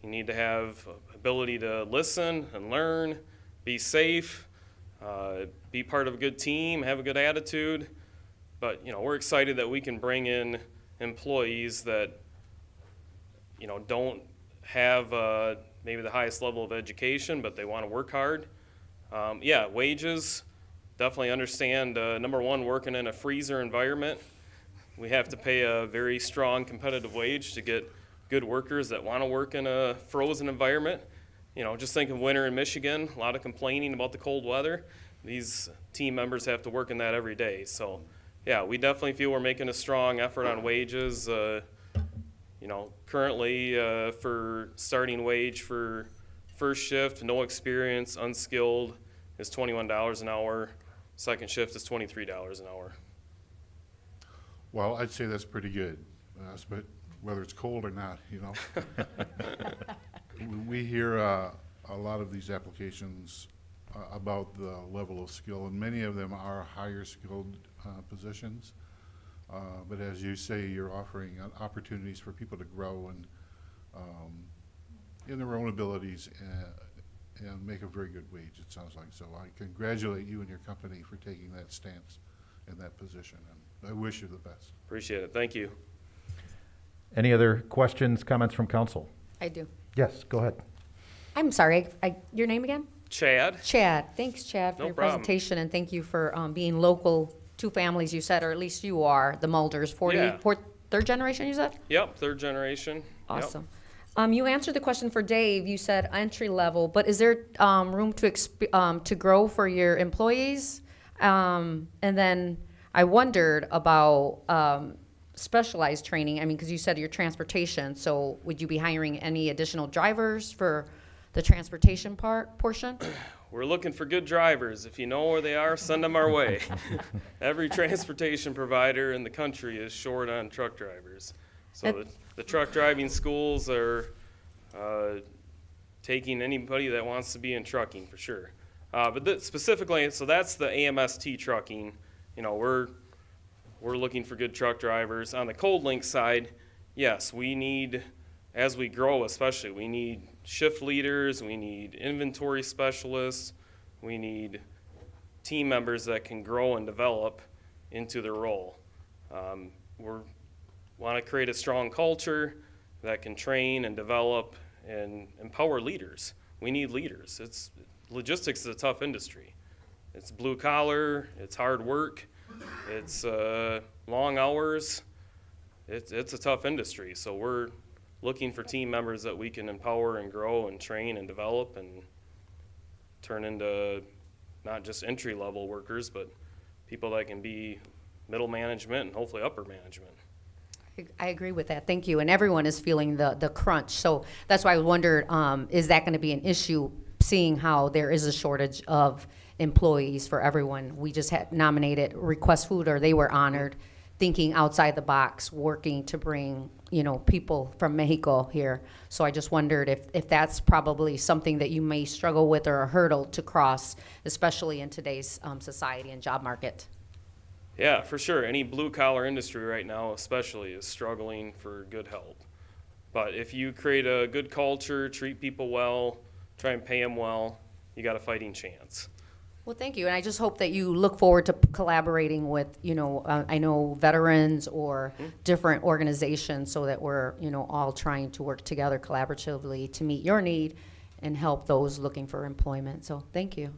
You need to have ability to listen and learn, be safe, be part of a good team, have a good attitude. But, we're excited that we can bring in employees that, don't have maybe the highest level of education, but they want to work hard. Wages, definitely understand, number one, working in a freezer environment. We have to pay a very strong competitive wage to get good workers that want to work in a frozen environment. Just think of winter in Michigan, a lot of complaining about the cold weather. These team members have to work in that every day. So, we definitely feel we're making a strong effort on wages. Currently for starting wage for first shift, no experience, unskilled, is $21 an hour. Second shift is $23 an hour. Well, I'd say that's pretty good, but whether it's cold or not, We hear a lot of these applications about the level of skill, and many of them are higher skilled positions. But as you say, you're offering opportunities for people to grow and in their own abilities and make a very good wage, it sounds like. So I congratulate you and your company for taking that stance in that position, and I wish you the best. Appreciate it. Thank you. Any other questions, comments from council? I do. Yes, go ahead. I'm sorry, your name again? Chad? Chad. Thanks, Chad, for No your problem. presentation, and thank you for being local, two families you said, or at least you are, the Mulders, Yeah. third generation you said? Yep, third generation. Yep. Awesome. You answered the question for Dave. You said entry level, but is there room to grow for your employees? And then I wondered about specialized training. I mean, because you said your transportation. So would you be hiring any additional drivers for the transportation portion? We're looking for good drivers. If you know where they are, send them our way. Every transportation provider in the country is short on truck drivers. So the truck driving schools are taking anybody that wants to be in trucking for sure. But specifically, so that's the AMST trucking. You know, we're looking for good truck drivers. On the Cold Link side, yes, we need, as we grow especially, we need shift leaders, we need inventory specialists, we need team members that can grow and develop into their role. We want to create a strong culture that can train and develop and empower leaders. We need leaders. Logistics is a tough industry. It's blue collar, it's hard work, it's long hours. It's a tough industry. So we're looking for team members that we can empower and grow and train and develop and turn into not just entry level workers, but people that can be middle management and hopefully upper management. I agree with that. Thank you. And everyone is feeling the crunch. So that's why I wondered, is that going to be an issue, seeing how there is a shortage of employees for everyone? We just had nominated Request Food, or they were honored, thinking outside the box, working to bring, people from Mexico here. So I just wondered if that's probably something that you may struggle with or a hurdle to cross, especially in today's society and job market. Yeah, for sure. Any blue collar industry right now especially is struggling for good help. But if you create a good culture, treat people well, try and pay them well, you got a fighting chance. Well, thank you. And I just hope that you look forward to collaborating with, I know veterans or different organizations, so that we're, all trying to work together collaboratively to meet your need and help those looking for employment. So thank you.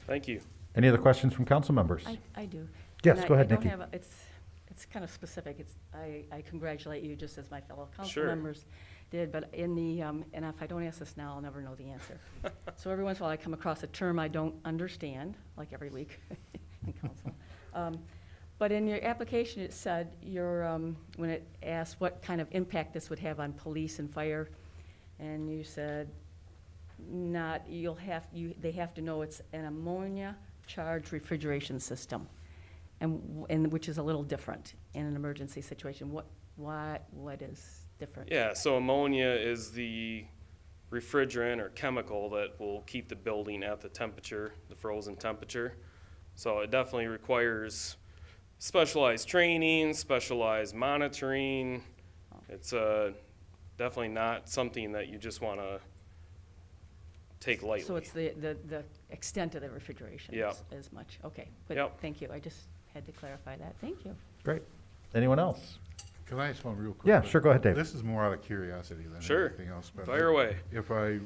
Thank you. Any other questions from council members? I do. Yes, And go ahead, I don't Nikki. have it's kind of specific. I congratulate you just as my fellow council Sure. members did, but in the, and if I don't ask this now, I'll never know the answer. So every once in a while I come across a term I don't understand, like every week in council. But in your application, it said when it asked what kind of impact this would have on police and fire, and you said they have to know it's an ammonia charged refrigeration system, and which is a little different in an emergency situation. What is different? Yeah, so ammonia is the refrigerant or chemical that will keep the building at the temperature, the frozen temperature. So it definitely requires specialized training, specialized monitoring. It's definitely not something that you just want to take lightly. So it's the extent of the refrigeration as much. Okay, good. Yep. Thank you. I just had to clarify that. Thank you. Great. Anyone else? Can I ask one real quick? Yeah, sure, go ahead, Dave. This is more out of curiosity than Sure. anything else. But Fire away. If I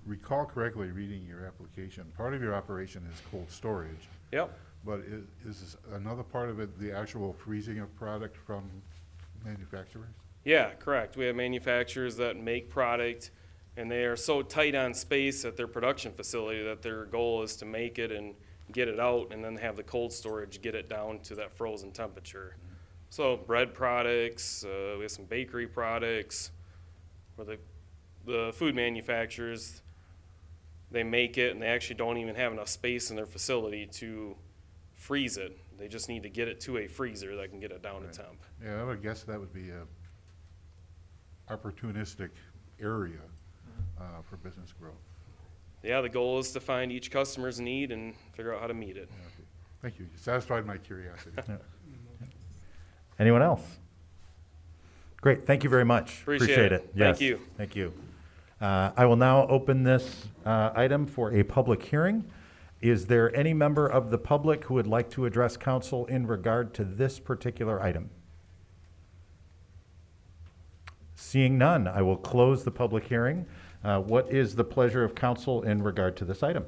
recall correctly, reading your application, part of your operation is cold storage. Yep. But is another part of it the actual freezing of product from manufacturers? Yeah, correct. We have manufacturers that make product, and they are so tight on space at their production facility that their goal is to make it and get it out, and then have the cold storage get it down to that frozen temperature. So bread products, we have some bakery products, where the food manufacturers, they make it and they actually don't even have enough space in their facility to freeze it. They just need to get it to a freezer that can get it down to temp. Yeah, I would guess that would be a opportunistic area for business growth. Yeah, the goal is to find each customer's need and figure out how to meet it. Okay. Thank you. You satisfied my curiosity. Anyone else? Great, thank you very much. Appreciate it. Yes, Thank you. Thank you. I will now open this item for a public hearing. Is there any member of the public who would like to address council in regard to this particular item? Seeing none, I will close the public hearing. What is the pleasure of council in regard to this item?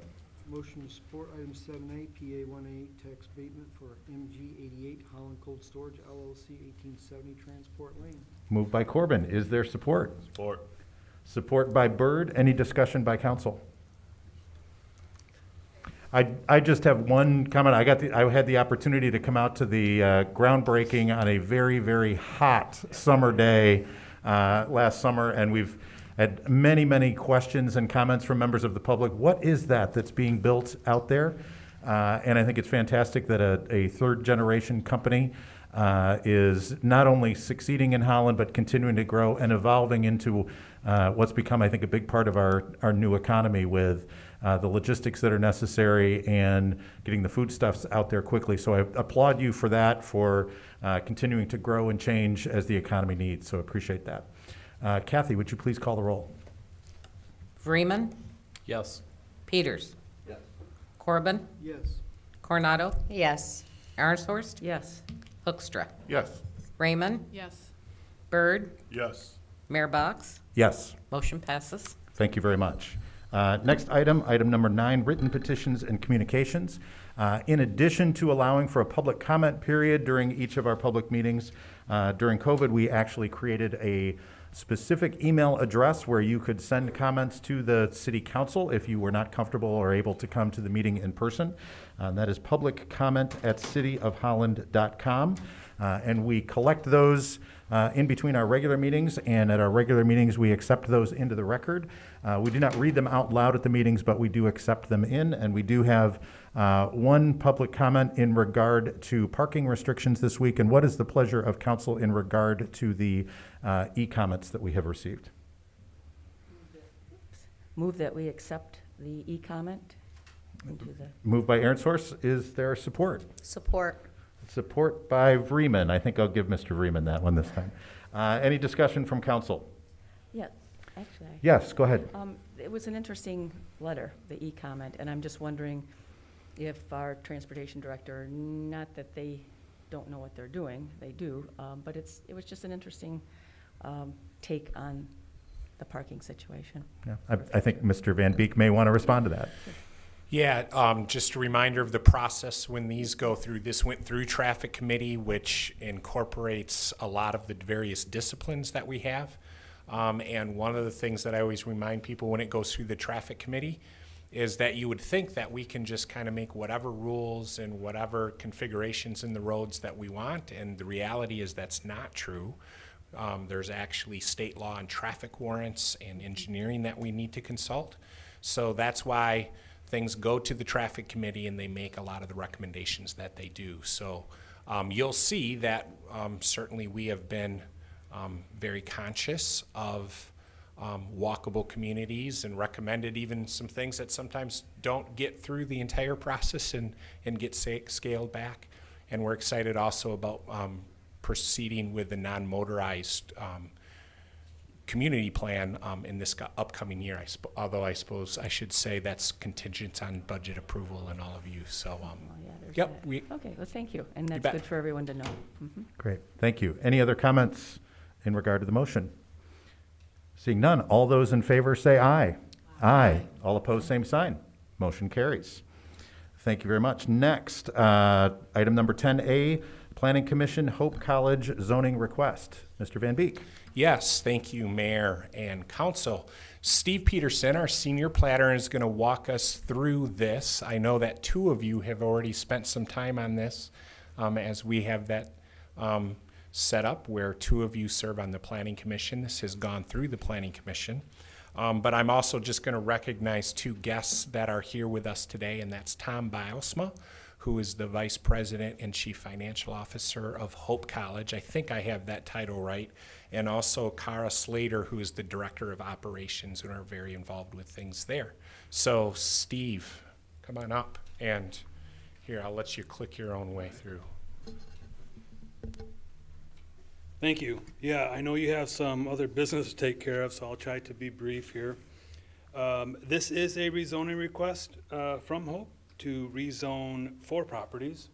Motion to support item 7A, PA 188 tax abatement for MG 88 Holland Cold Storage LLC 1870 Transport Lane. Moved by Corbin. Is there support? Support. Support by Byrd. Any discussion by council? I just have one comment. I had the opportunity to come out to the groundbreaking on a very, very hot summer day last summer, and we've had many, many questions and comments from members of the public. What is that's being built out there? And I think it's fantastic that a third generation company is not only succeeding in Holland, but continuing to grow and evolving into what's become, I think, a big part of our new economy with the logistics that are necessary and getting the foodstuffs out there quickly. So I applaud you for that, for continuing to grow and change as the economy needs. So appreciate that. Kathy, would you please call the roll? Vreeman, Yes. Peters. Corbin, Yes. Coronado, Yes. Arenshorst, Yes. Hoekstra, Yes. Raymond, Yes. Byrd, Yes. Mayor Box. Yes. Motion passes. Thank you very much. Next item, item number 9, written petitions and communications. In addition to allowing for a public comment period during each of our public meetings, during COVID, we actually created a specific email address where you could send comments to the city council if you were not comfortable or able to come to the meeting in person. That is publiccomment@cityofholland.com. And we collect those in between our regular meetings, and at our regular meetings, we accept those into the record. We do not read them out loud at the meetings, but we do accept them in, and we do have one public comment in regard to parking restrictions this week. And what is the pleasure of council in regard to the e-comments that we have received? Move that we accept the e-comment into the. Moved by Aronsource. Is there support? Support. Support by Vreeman. I think I'll give Mr. Vreeman that one this time. Any discussion from council? Yeah, actually. Yes, go ahead. It was an interesting letter, the e-comment, and I'm just wondering if our transportation director, not that they don't know what they're doing, they do, but it was just an interesting take on the parking situation. Yeah, I think Mr. Van Beek may want to respond to that. Yeah, just a reminder of the process when these go through. This went through traffic committee, which incorporates a lot of the various disciplines that we have. And one of the things that I always remind people when it goes through the traffic committee is that you would think that we can just kind of make whatever rules and whatever configurations in the roads that we want. And the reality is that's not true. There's actually state law and traffic warrants and engineering that we need to consult. So that's why things go to the traffic committee and they make a lot of the recommendations that they do. So you'll see that certainly we have been very conscious of walkable communities and recommended even some things that sometimes don't get through the entire process and get scaled back. And we're excited also about proceeding with the non-motorized community plan in this upcoming year, although I suppose I should say that's contingent on budget approval and all of you. So, yep. Okay, well, thank you, and that's bet. good for everyone to know. Great, thank you. Any other comments in regard to the motion? Seeing none, all those in favor say aye. Aye. All opposed, same sign. Motion carries. Thank you very much. Next, item number 10A, Planning Commission Hope College zoning request. Mr. Van Beek. Yes, thank you, Mayor and Council. Steve Peterson, our senior planner, is going to walk us through this. I know that 2 of you have already spent some time on this as we have that set up where 2 of you serve on the Planning Commission. This has gone through the Planning Commission. But I'm also just going to recognize 2 guests that are here with us today, and that's Tom Bilesma, who is the Vice President and Chief Financial Officer of Hope College. I think I have that title right. And also Cara Slater, who is the Director of Operations and are very involved with things there. So Steve, come on up. And here, I'll let you click your own way through. Thank you. Yeah, I know you have some other business to take care of, so I'll try to be brief here. This is a rezoning request from Hope to rezone 4 properties.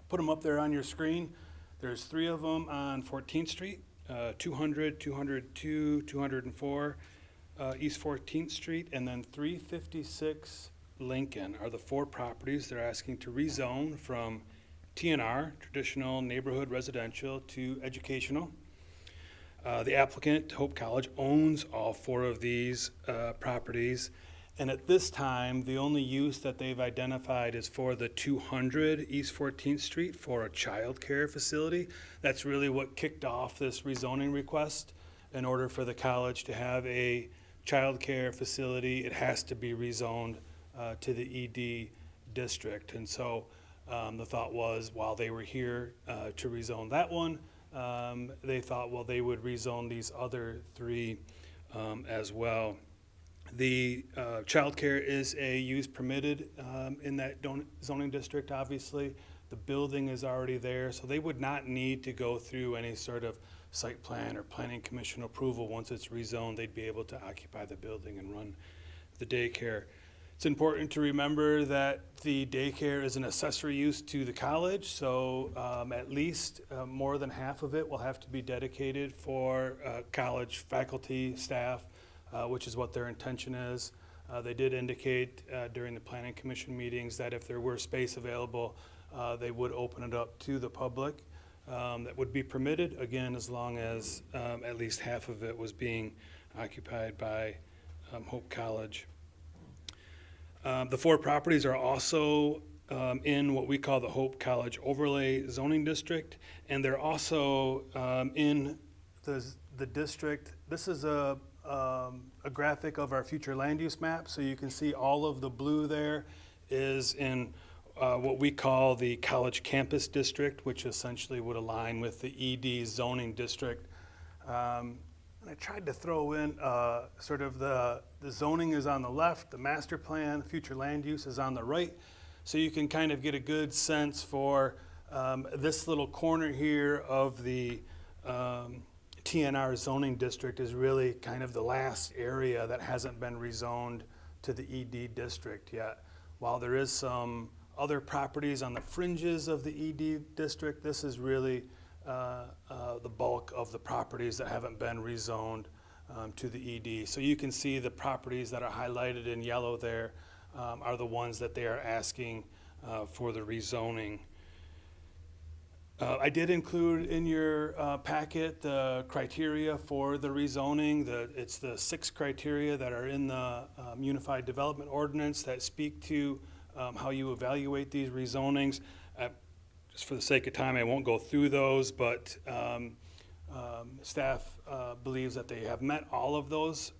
Put them up there on your screen. There's 3 of them on 14th Street, 200, 202, 204 East 14th Street, and then 356 Lincoln are the 4 properties they're asking to rezone from TNR, traditional neighborhood residential, to educational. The applicant, Hope College, owns all 4 of these properties, and at this time, the only use that they've identified is for the 200 East 14th Street for a child care facility. That's really what kicked off this rezoning request. In order for the college to have a child care facility, it has to be rezoned to the ED district. And so the thought was, while they were here to rezone that one, they thought, well, they would rezone these other 3 as well. The childcare is a use permitted in that zoning district, obviously. The building is already there, so they would not need to go through any sort of site plan or planning commission approval. Once it's rezoned, they'd be able to occupy the building and run the daycare. It's important to remember that the daycare is an accessory use to the college, so at least more than half of it will have to be dedicated for college faculty, staff, which is what their intention is. They did indicate during the planning commission meetings that if there were space available, they would open it up to the public. That would be permitted, again, as long as at least half of it was being occupied by Hope College. The 4 properties are also in what we call the Hope College Overlay Zoning District, and they're also in the district. This is a graphic of our future land use map, so you can see all of the blue there is in what we call the College Campus District, which essentially would align with the ED zoning district. And I tried to throw in sort of the zoning is on the left, the master plan, future land use is on the right, so you can kind of get a good sense for this little corner here of the TNR zoning district is really kind of the last area that hasn't been rezoned to the ED district yet. While there is some other properties on the fringes of the ED district, this is really the bulk of the properties that haven't been rezoned to the ED. So you can see the properties that are highlighted in yellow there are the ones that they are asking for the rezoning. I did include in your packet the criteria for the rezoning. It's the 6 criteria that are in the Unified Development Ordinance that speak to how you evaluate these rezonings. Just for the sake of time, I won't go through those, but staff believes that they have met all of those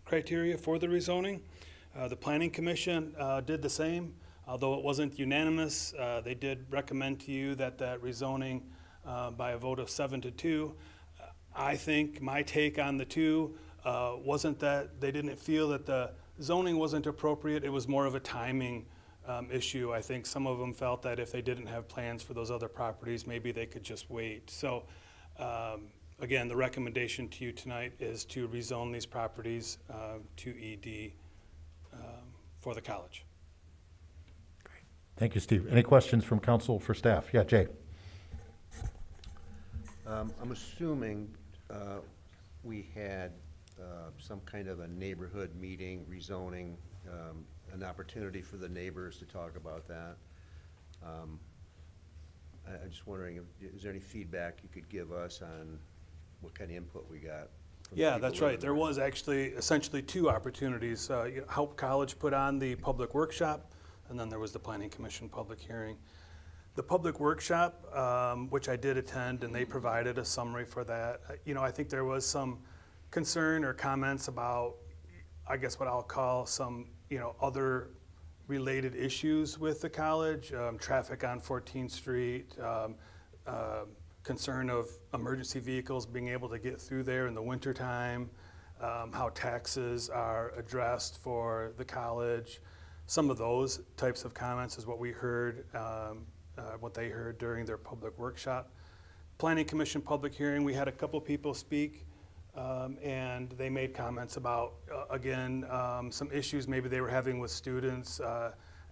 criteria for the rezoning. The Planning Commission did the same. Although it wasn't unanimous, they did recommend to you that that rezoning by a vote of 7-2. I think my take on the 2 wasn't that they didn't feel that the zoning wasn't appropriate. It was more of a timing issue. I think some of them felt that if they didn't have plans for those other properties, maybe they could just wait. So again, the recommendation to you tonight is to rezone these properties to ED for the college. Thank you, Steve. Any questions from council for staff? Yeah, Jay. I'm assuming we had some kind of a neighborhood meeting, rezoning, an opportunity for the neighbors to talk about that. I'm just wondering, is there any feedback you could give us on what kind of input we got? Yeah, that's right. There was actually essentially 2 opportunities. Hope College put on the public workshop, and then there was the Planning Commission public hearing. The public workshop, which I did attend, and they provided a summary for that. I think there was some concern or comments about, I guess what I'll call some, other related issues with the college, traffic on 14th Street, concern of emergency vehicles being able to get through there in the wintertime, how taxes are addressed for the college. Some of those types of comments is what we heard, what they heard during their public workshop. Planning Commission public hearing, we had a couple people speak, and they made comments about, again, some issues maybe they were having with students,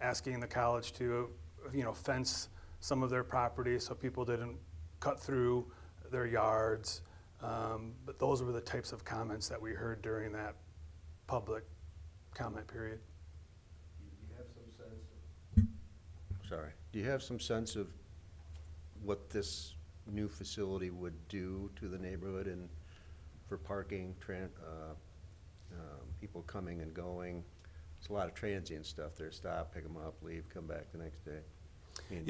asking the college to, fence some of their property so people didn't cut through their yards. But those were the types of comments that we heard during that public comment period. Do you have some sense of what this new facility would do to the neighborhood and for parking, people coming and going? It's a lot of transient stuff there. Stop, pick them up, leave, come back the next day. I mean,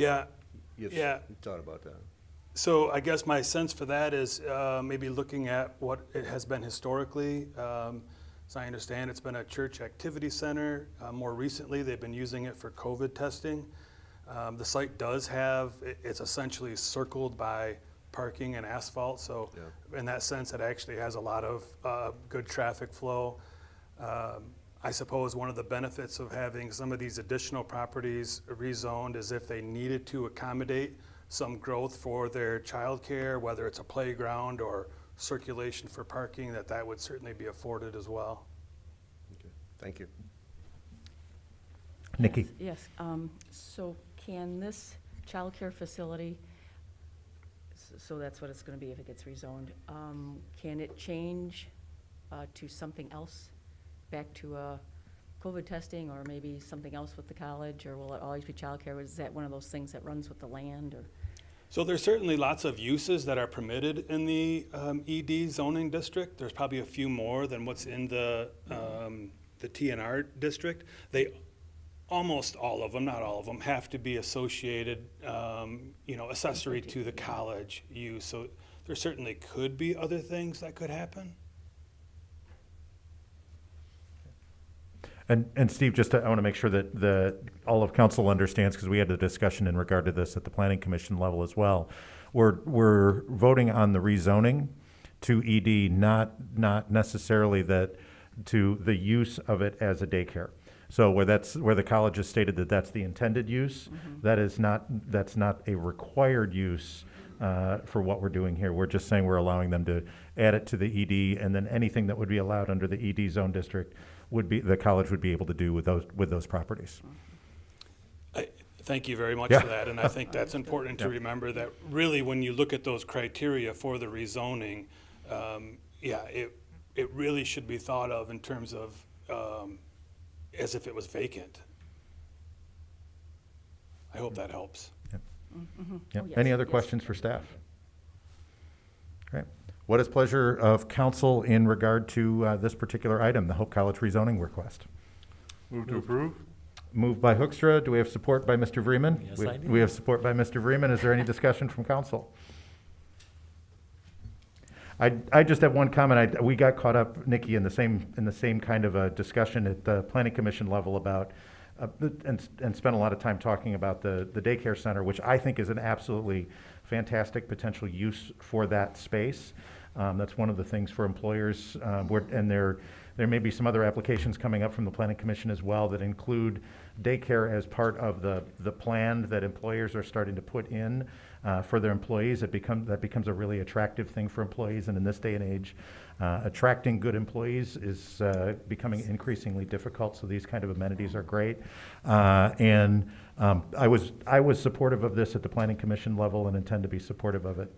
you've thought about that. So I guess my sense for that is maybe looking at what it has been historically. As I understand, it's been a church activity center. More recently, they've been using it for COVID testing. The site does have, it's essentially circled by parking and asphalt, so in that sense, it actually has a lot of good traffic flow. I suppose one of the benefits of having some of these additional properties rezoned is if they needed to accommodate some growth for their childcare, whether it's a playground or circulation for parking, that would certainly be afforded as well. Okay. Thank you. Nikki? Yes, so can this childcare facility, so that's what it's gonna be if it gets rezoned, can it change to something else, back to COVID testing or maybe something else with the college, or will it always be childcare? Is that one of those things that runs with the land, or? So there's certainly lots of uses that are permitted in the ED zoning district. There's probably a few more than what's in the TNR district. Almost all of them, not all of them, have to be associated, accessory to the college use. So there certainly could be other things that could happen. And Steve, I want to make sure that all of council understands, because we had a discussion in regard to this at the Planning Commission level as well. We're voting on the rezoning to ED, not necessarily that to the use of it as a daycare. So where the college has stated that that's the intended use, that's not a required use for what we're doing here. We're just saying we're allowing them to add it to the ED, and then anything that would be allowed under the ED zone district the college would be able to do with those properties. Thank you very much for that, and I think that's important to remember that really when you look at those criteria for the rezoning, it really should be thought of in terms of as if it was vacant. I hope that helps. Yep. Oh, yes, Any other questions for staff? Okay. What is pleasure of council in regard to this particular item, the Hope College rezoning request? Move to approve. Moved by Hoekstra. Do we have support by Mr. Vreeman? Yes, I do. We have support by Mr. Vreeman. Is there any discussion from council? I just have one comment. We got caught up, Nikki, in the same kind of a discussion at the Planning Commission level about and spent a lot of time talking about the daycare center, which I think is an absolutely fantastic potential use for that space. That's one of the things for employers, and there may be some other applications coming up from the Planning Commission as well that include daycare as part of the plan that employers are starting to put in for their employees. That becomes a really attractive thing for employees, and in this day and age, attracting good employees is becoming increasingly difficult. So these kind of amenities are great, and I was supportive of this at the Planning Commission level and intend to be supportive of it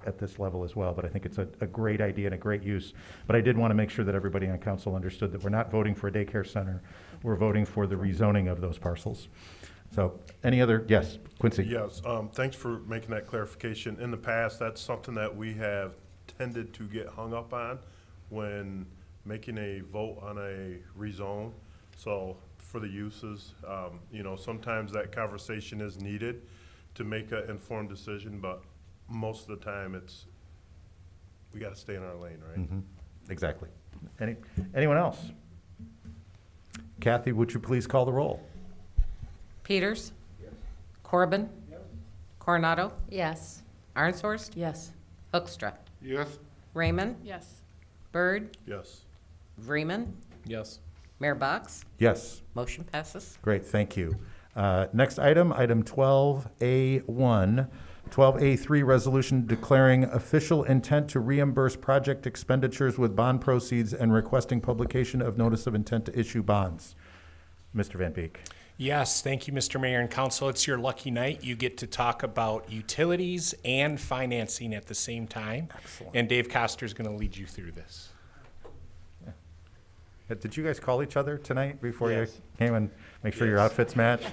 at this level as well. But I think it's a great idea and a great use. But I did want to make sure that everybody on council understood that we're not voting for a daycare center. We're voting for the rezoning of those parcels. So any other, yes, Quincy? Yes, thanks for making that clarification. In the past, that's something that we have tended to get hung up on when making a vote on a rezone. So for the uses, sometimes that conversation is needed to make an informed decision, but most of the time we got to stay in our lane, right? Mm-hmm. Exactly. Anyone else? Kathy, would you please call the roll? Peters. Corbin. Coronado. Yes. Arnshorst. Yes. Hoekstra. Yes. Raymond. Yes. Byrd. Yes. Vreeman. Yes. Mayor Box. Yes. Motion passes. Great, thank you. Next item, item 12A1. 12A3, resolution declaring official intent to reimburse project expenditures with bond proceeds and requesting publication of notice of intent to issue bonds. Mr. Van Beek. Yes, thank you, Mr. Mayor and Council. It's your lucky night. You get to talk about utilities and financing at the same time. Excellent. And Dave Koster is going to lead you through this. Did you guys call each other tonight before Yes. you came and make sure your outfits matched?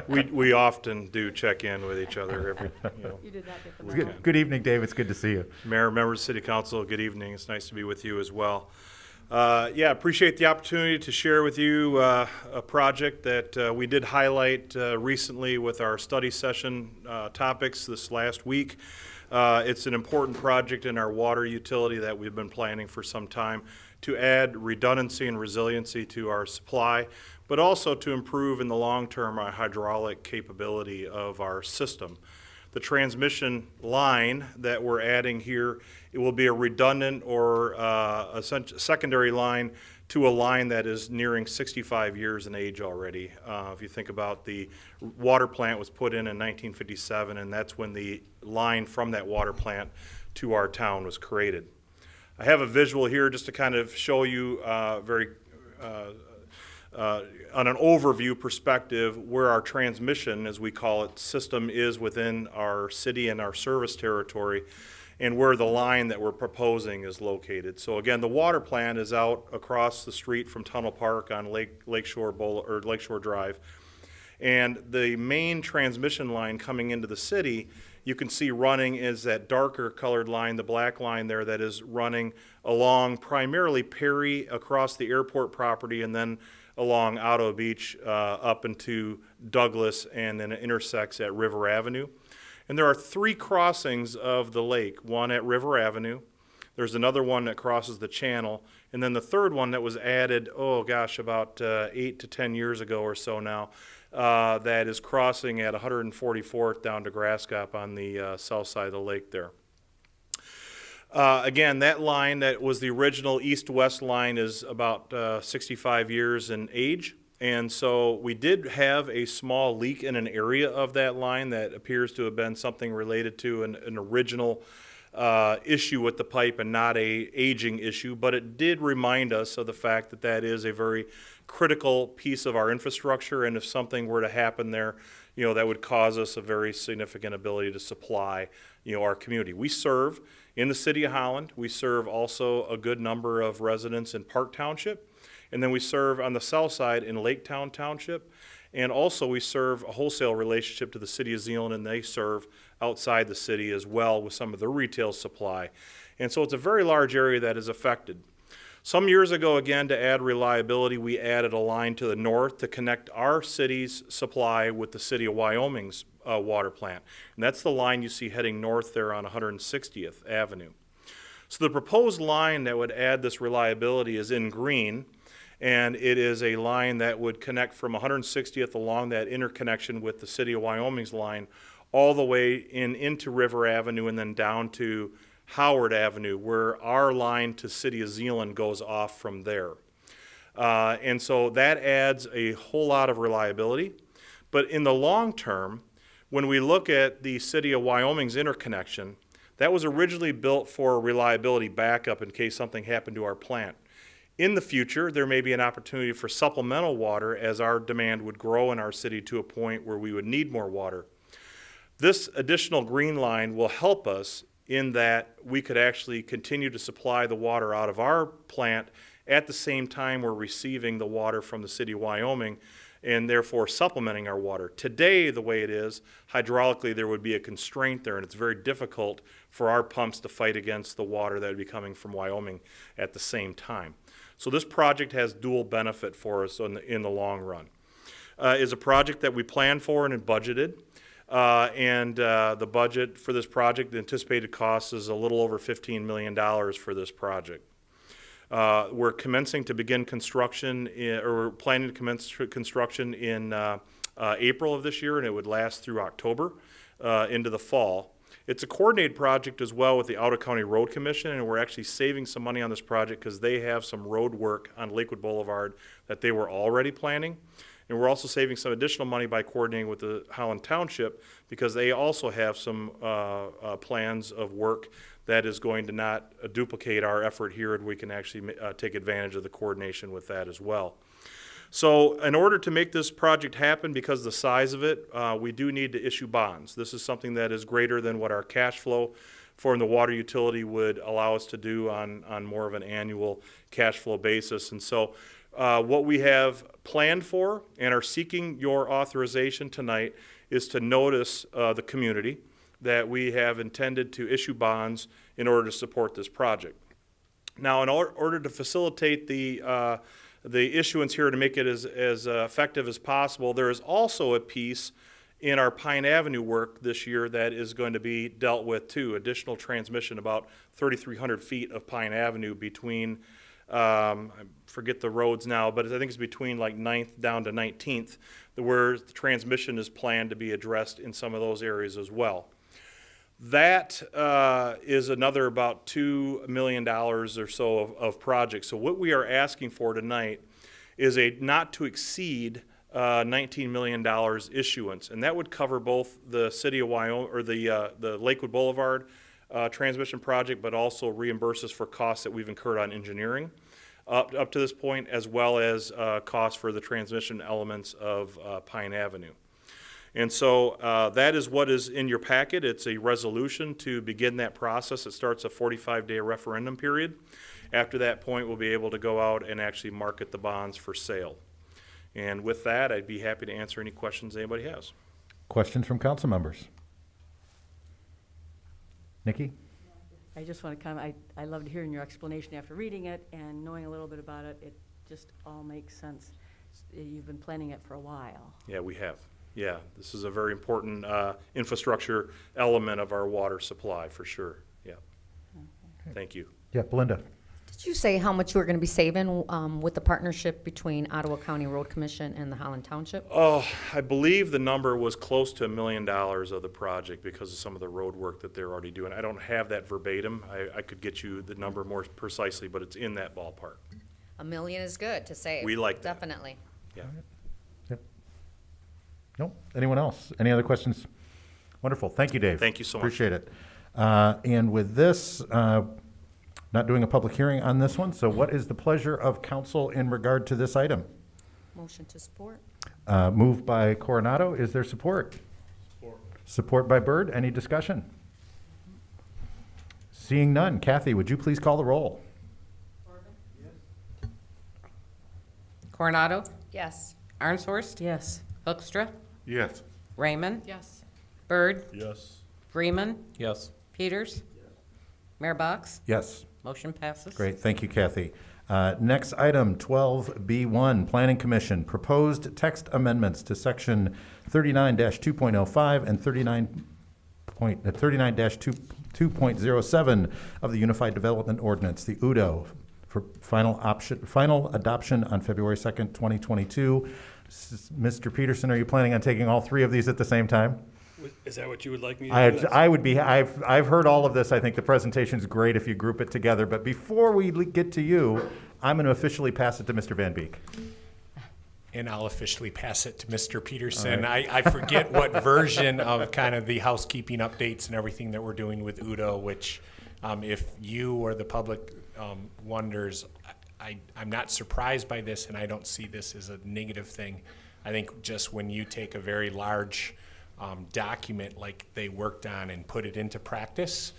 We often do check in with each other every, You did not get the Good evening, Dave. It's good to see you. Mayor, members of City Council, good evening. It's nice to be with you as well. Appreciate the opportunity to share with you a project that we did highlight recently with our study session topics this last week. It's an important project in our water utility that we've been planning for some time to add redundancy and resiliency to our supply, but also to improve in the long term our hydraulic capability of our system. The transmission line that we're adding here, it will be a redundant or a secondary line to a line that is nearing 65 years in age already. If you think about the water plant was put in 1957, and that's when the line from that water plant to our town was created. I have a visual here just to kind of show you on an overview perspective where our transmission, as we call it, system is within our city and our service territory, and where the line that we're proposing is located. So again, the water plant is out across the street from Tunnel Park on Lakeshore Drive, and the main transmission line coming into the city, you can see running is that darker colored line, the black line there that is running along primarily Perry across the airport property and then along Otto Beach up into Douglas, and then it intersects at River Avenue. And there are 3 crossings of the lake, one at River Avenue, there's another one that crosses the channel, and then the third one that was added, about 8 to 10 years ago or so now, that is crossing at 144th down to Grasscop on the south side of the lake there. Again, that line that was the original east-west line is about 65 years in age. And so we did have a small leak in an area of that line that appears to have been something related to an original issue with the pipe and not a aging issue. But it did remind us of the fact that that is a very critical piece of our infrastructure. And if something were to happen there, that would cause us a very significant ability to supply, our community. We serve in the city of Holland. We serve also a good number of residents in Park Township. And then we serve on the south side in Laketown Township. And also we serve a wholesale relationship to the city of Zeeland, and they serve outside the city as well with some of their retail supply. And so it's a very large area that is affected. Some years ago, again, to add reliability, we added a line to the north to connect our city's supply with the city of Wyoming's water plant. And that's the line you see heading north there on 160th Avenue. So the proposed line that would add this reliability is in green, and it is a line that would connect from 160th along that interconnection with the city of Wyoming's line all the way into River Avenue and then down to Howard Avenue, where our line to City of Zeeland goes off from there. And so that adds a whole lot of reliability. But in the long term, when we look at the City of Wyoming's interconnection, that was originally built for reliability backup in case something happened to our plant. In the future, there may be an opportunity for supplemental water as our demand would grow in our city to a point where we would need more water. This additional green line will help us in that we could actually continue to supply the water out of our plant at the same time we're receiving the water from the city of Wyoming and therefore supplementing our water. Today, the way it is, hydraulically there would be a constraint there, and it's very difficult for our pumps to fight against the water that would be coming from Wyoming at the same time. So this project has dual benefit for us in the long run. Is a project that we planned for and budgeted. The budget for this project, the anticipated cost is a little over $15 million for this project. We're commencing to begin construction, or we're planning to commence construction in April of this year, and it would last through October into the fall. It's a coordinated project as well with the Out-of-County Road Commission, and we're actually saving some money on this project because they have some road work on Lakewood Boulevard that they were already planning. And we're also saving some additional money by coordinating with the Holland Township because they also have some plans of work that is going to not duplicate our effort here, and we can actually take advantage of the coordination with that as well. So in order to make this project happen, because of the size of it, we do need to issue bonds. This is something that is greater than what our cash flow for the water utility would allow us to do on more of an annual cash flow basis. And so what we have planned for and are seeking your authorization tonight is to notice the community that we have intended to issue bonds in order to support this project. Now, in order to facilitate the issuance here to make it as effective as possible, there is also a piece in our Pine Avenue work this year that is going to be dealt with too. Additional transmission, about 3,300 feet of Pine Avenue between, I forget the roads now, but I think it's between like 9th down to 19th, where the transmission is planned to be addressed in some of those areas as well. That is another about $2 million or so of projects. So what we are asking for tonight is a not to exceed $19 million issuance, and that would cover both the city of Wyoming or the Lakewood Boulevard transmission project, but also reimburse us for costs that we've incurred on engineering up to this point, as well as costs for the transmission elements of Pine Avenue. And so that is what is in your packet. It's a resolution to begin that process. It starts a 45-day referendum period. After that point, we'll be able to go out and actually market the bonds for sale. And with that, I'd be happy to answer any questions anybody has. Questions from council members? Nikki? I just want to comment, I loved hearing your explanation after reading it and knowing a little bit about it. It just all makes sense. You've been planning it for a while. Yeah, we have. Yeah, this is a very important infrastructure element of our water supply, for sure. Yeah. Okay. Thank you. Yeah, Belinda. Did you say how much we're going to be saving with the partnership between Ottawa County Road Commission and the Holland Township? Oh, I believe the number was close to $1 million of the project because of some of the road work that they're already doing. I don't have that verbatim. I could get you the number more precisely, but it's in that ballpark. $1 million is good to save. We like that. Definitely. Yeah. Nope. Anyone else? Any other questions? Wonderful. Thank you, Dave. Thank you so much. Appreciate it. And with this, not doing a public hearing on this one, so what is the pleasure of council in regard to this item? Motion to support. Moved by Coronado. Is there support? Support. Support by Byrd. Any discussion? Seeing none. Kathy, would you please call the roll? Coronado? Yes. Arnshorst? Yes. Hoekstra? Yes. Raymond? Yes. Byrd? Yes. Freeman? Yes. Peters? Mayor Box? Yes. Motion passes. Great. Thank you, Kathy. Next item, 12B1, Planning Commission, proposed text amendments to section 39-2.05 and 39-2.07 of the Unified Development Ordinance, the UDO, for final adoption on February 2nd, 2022. Mr. Peterson, are you planning on taking all three of these at the same time? Is that what you would like me to do? I would be. I've heard all of this. I think the presentation's great if you group it together. But before we get to you, I'm going to officially pass it to Mr. Van Beek. And I'll officially pass it to Mr. Peterson. Right. I forget what version of kind of the housekeeping updates and everything that we're doing with UDO, which if you or the public wonders, I'm not surprised by this, and I don't see this as a negative thing. I think just when you take a very large document like they worked on and put it into practice,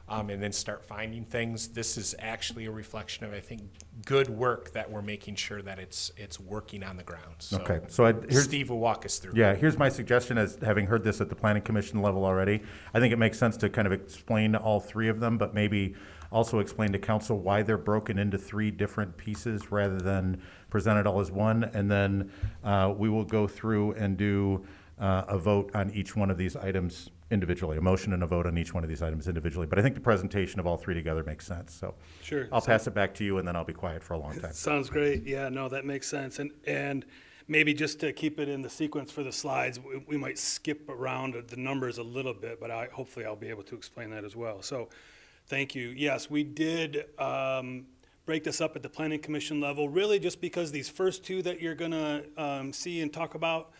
and then start finding things, this is actually a reflection of, I think, good work that we're making sure that it's working on the ground. So okay, so Steve will walk us through. Yeah, here's my suggestion, as having heard this at the Planning Commission level already. I think it makes sense to kind of explain all three of them, but maybe also explain to council why they're broken into three different pieces rather than present it all as one. And then we will go through and do a vote on each one of these items individually, a motion and a vote on each one of these items individually. But I think the presentation of all three together makes sense. So sure. I'll pass it back to you, and then I'll be quiet for a long time. Sounds great. Yeah, no, that makes sense. And maybe just to keep it in the sequence for the slides, we might skip around the numbers a little bit, but hopefully I'll be able to explain that as well. So thank you. Yes, we did break this up at the Planning Commission level, really just because these first two that you're going to see and talk about,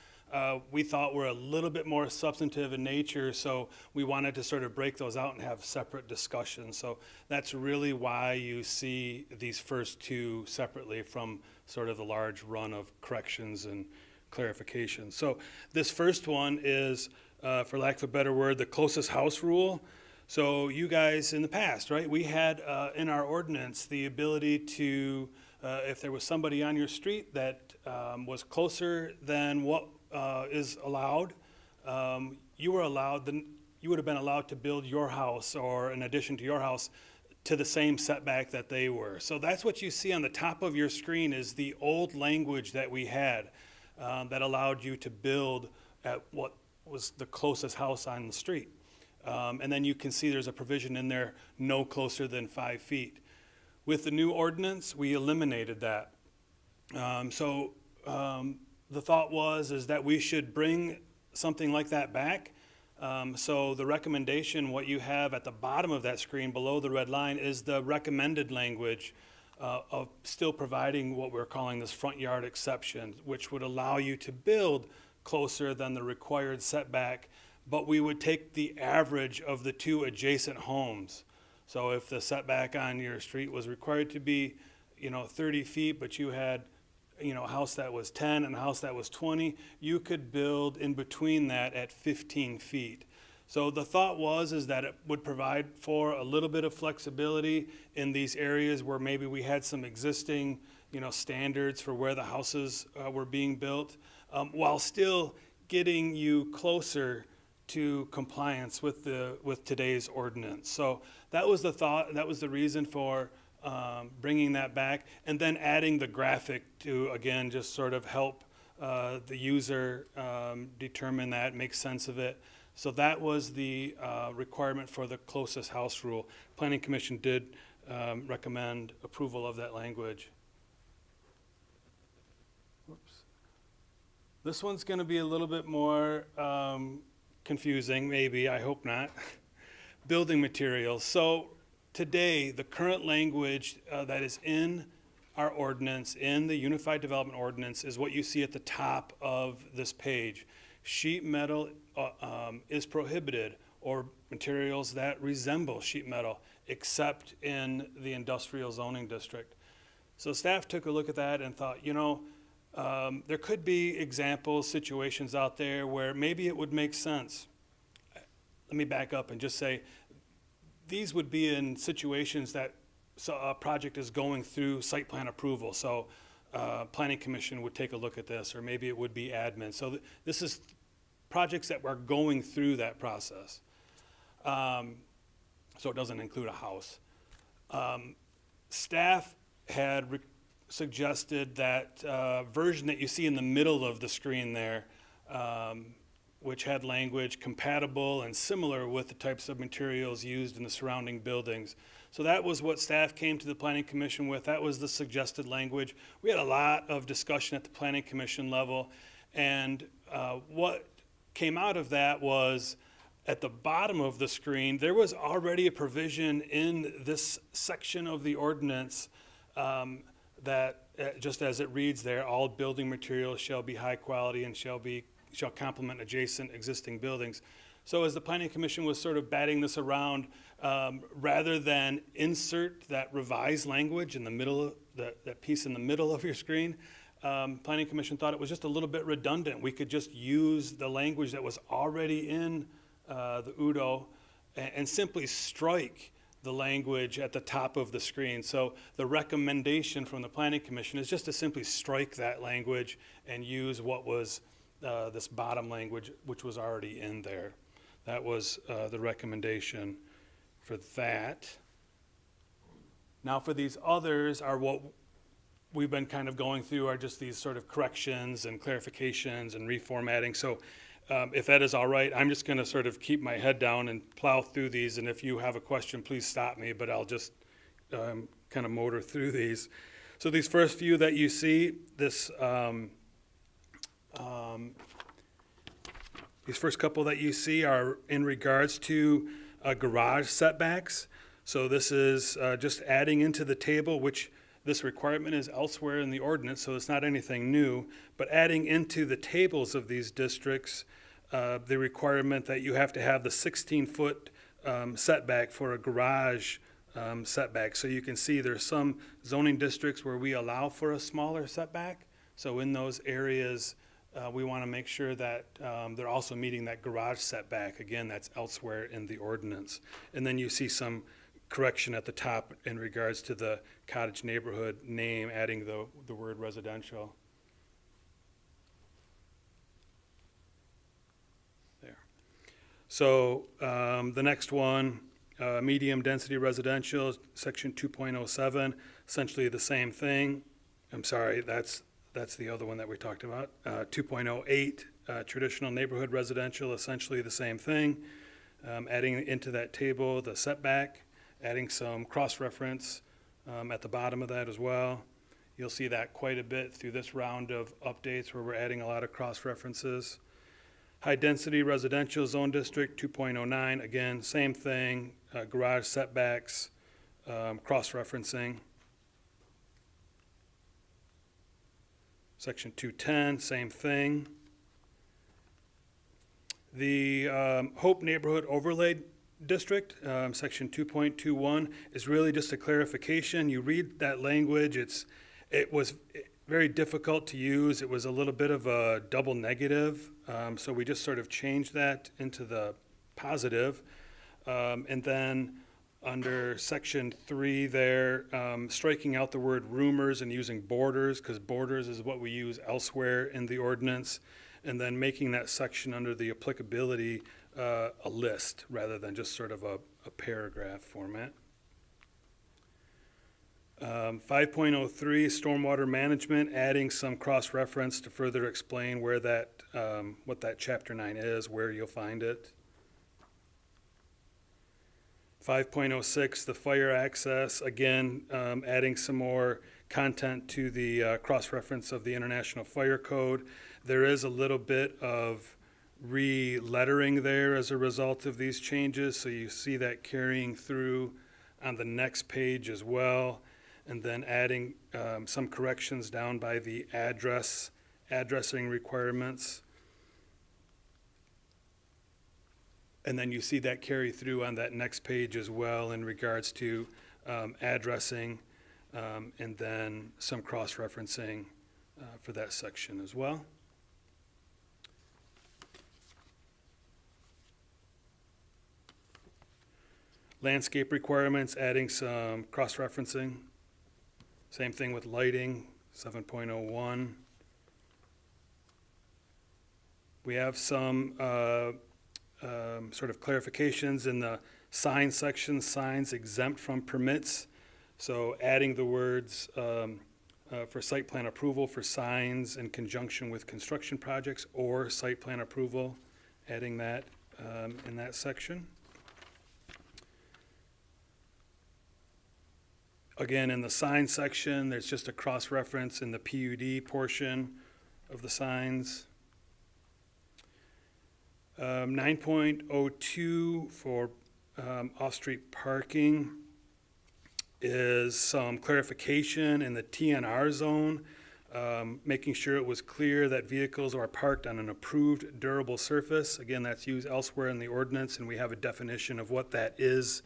we thought were a little bit more substantive in nature, so we wanted to sort of break those out and have separate discussions. So that's really why you see these first two separately from sort of the large run of corrections and clarifications. So this first one is, for lack of a better word, the closest house rule. So you guys in the past, right, we had in our ordinance the ability to, if there was somebody on your street that was closer than what is allowed, you would have been allowed to build your house or an addition to your house to the same setback that they were. So that's what you see on the top of your screen is the old language that we had that allowed you to build at what was the closest house on the street. And then you can see there's a provision in there, no closer than 5 feet. With the new ordinance, we eliminated that. The thought is that we should bring something like that back. So the recommendation, what you have at the bottom of that screen below the red line is the recommended language of still providing what we're calling this front yard exception, which would allow you to build closer than the required setback, but we would take the average of the two adjacent homes. So if the setback on your street was required to be, 30 feet, but you had, a house that was 10 and a house that was 20, you could build in between that at 15 feet. So the thought is that it would provide for a little bit of flexibility in these areas where maybe we had some existing, standards for where the houses were being built, while still getting you closer to compliance with today's ordinance. So that was the thought, that was the reason for bringing that back, and then adding the graphic to, again, just sort of help the user determine that, make sense of it. So that was the requirement for the closest house rule. Planning Commission did recommend approval of that language. Whoops. This one's going to be a little bit more confusing, maybe, I hope not. Building materials. So today, the current language that is in our ordinance, in the Unified Development Ordinance, is what you see at the top of this page. Sheet metal is prohibited, or materials that resemble sheet metal, except in the industrial zoning district. So staff took a look at that and thought, there could be examples, situations out there where maybe it would make sense. Let me back up and just say, these would be in situations that a project is going through site plan approval. So Planning Commission would take a look at this, or maybe it would be admin. So this is projects that are going through that process. So it doesn't include a house. Staff had suggested that version that you see in the middle of the screen there, which had language compatible and similar with the types of materials used in the surrounding buildings. So that was what staff came to the Planning Commission with. That was the suggested language. We had a lot of discussion at the Planning Commission level, and what came out of that was, at the bottom of the screen, there was already a provision in this section of the ordinance that, just as it reads there, all building materials shall be high quality and shall complement adjacent existing buildings. So as the Planning Commission was sort of batting this around, rather than insert that revised language in the middle, that piece in the middle of your screen, Planning Commission thought it was just a little bit redundant. We could just use the language that was already in the UDO and simply strike the language at the top of the screen. So the recommendation from the Planning Commission is just to simply strike that language and use what was this bottom language, which was already in there. That was the recommendation for that. Now for these others are what we've been kind of going through, are just these sort of corrections and clarifications and reformatting. So if that is all right, I'm just going to sort of keep my head down and plow through these, and if you have a question, please stop me, but I'll just kind of motor through these. So these first few that you see, this These first couple that you see are in regards to garage setbacks. So this is just adding into the table, which this requirement is elsewhere in the ordinance, so it's not anything new, but adding into the tables of these districts the requirement that you have to have the 16-foot setback for a garage setback. So you can see there's some zoning districts where we allow for a smaller setback. So in those areas, we want to make sure that they're also meeting that garage setback. Again, that's elsewhere in the ordinance. And then you see some correction at the top in regards to the cottage neighborhood name, adding the word residential. There. So the next one, medium density residential, section 2.07, essentially the same thing. I'm sorry, that's the other one that we talked about. 2.08, traditional neighborhood residential, essentially the same thing. Adding into that table the setback, adding some cross-reference at the bottom of that as well. You'll see that quite a bit through this round of updates where we're adding a lot of cross-references. High-density residential zone district 2.09, again, same thing, garage setbacks, cross-referencing. Section 210, same thing. The Hope Neighborhood Overlay District, section 2.21, is really just a clarification. You read that language, it was very difficult to use. It was a little bit of a double negative, so we just sort of changed that into the positive. And then under section 3 there, striking out the word rumors and using borders, because borders is what we use elsewhere in the ordinance, and then making that section under the applicability a list rather than just sort of a paragraph format. 5.03, stormwater management, adding some cross-reference to further explain where that, what that chapter 9 is, where you'll find it. 5.06, the fire access, again, adding some more content to the cross-reference of the International Fire Code. There is a little bit of re-lettering there as a result of these changes, so you see that carrying through on the next page as well, and then adding some corrections down by the addressing requirements. And then you see that carry through on that next page as well in regards to addressing and then some cross-referencing for that section as well. Landscape requirements, adding some cross-referencing. Same thing with lighting, 7.01. We have some sort of clarifications in the sign section, signs exempt from permits. So adding the words for site plan approval for signs in conjunction with construction projects or site plan approval, adding that in that section. Again, in the sign section, there's just a cross-reference in the PUD portion of the signs. 9.02 for off-street parking is some clarification in the TNR zone, making sure it was clear that vehicles are parked on an approved durable surface. Again, that's used elsewhere in the ordinance, and we have a definition of what that is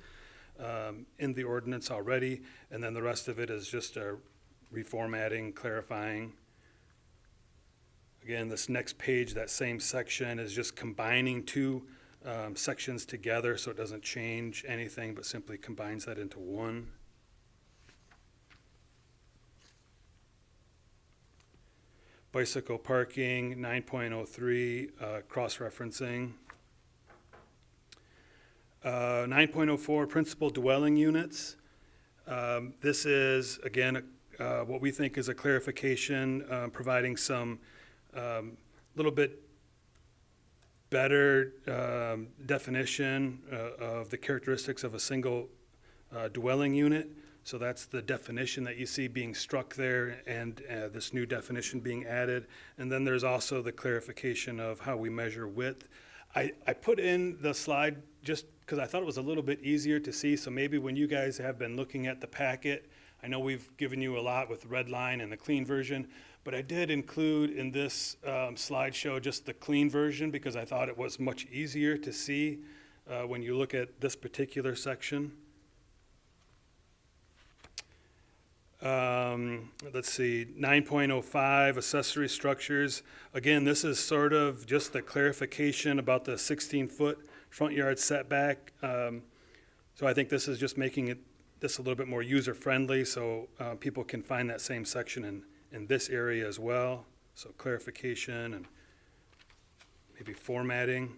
in the ordinance already, and then the rest of it is just a reformatting, clarifying. Again, this next page, that same section, is just combining two sections together, so it doesn't change anything, but simply combines that into one. Bicycle parking, 9.03, cross-referencing. 9.04, principal dwelling units. This is, again, what we think is a clarification, providing some little bit better definition of the characteristics of a single dwelling unit. So that's the definition that you see being struck there, and this new definition being added. And then there's also the clarification of how we measure width. I put in the slide just because I thought it was a little bit easier to see. So maybe when you guys have been looking at the packet, I know we've given you a lot with the red line and the clean version, but I did include in this slideshow just the clean version because I thought it was much easier to see when you look at this particular section. Let's see, 9.05 accessory structures. Again, this is sort of just the clarification about the 16-foot front yard setback. So I think this is just making this a little bit more user-friendly so people can find that same section in this area as well. So clarification and maybe formatting.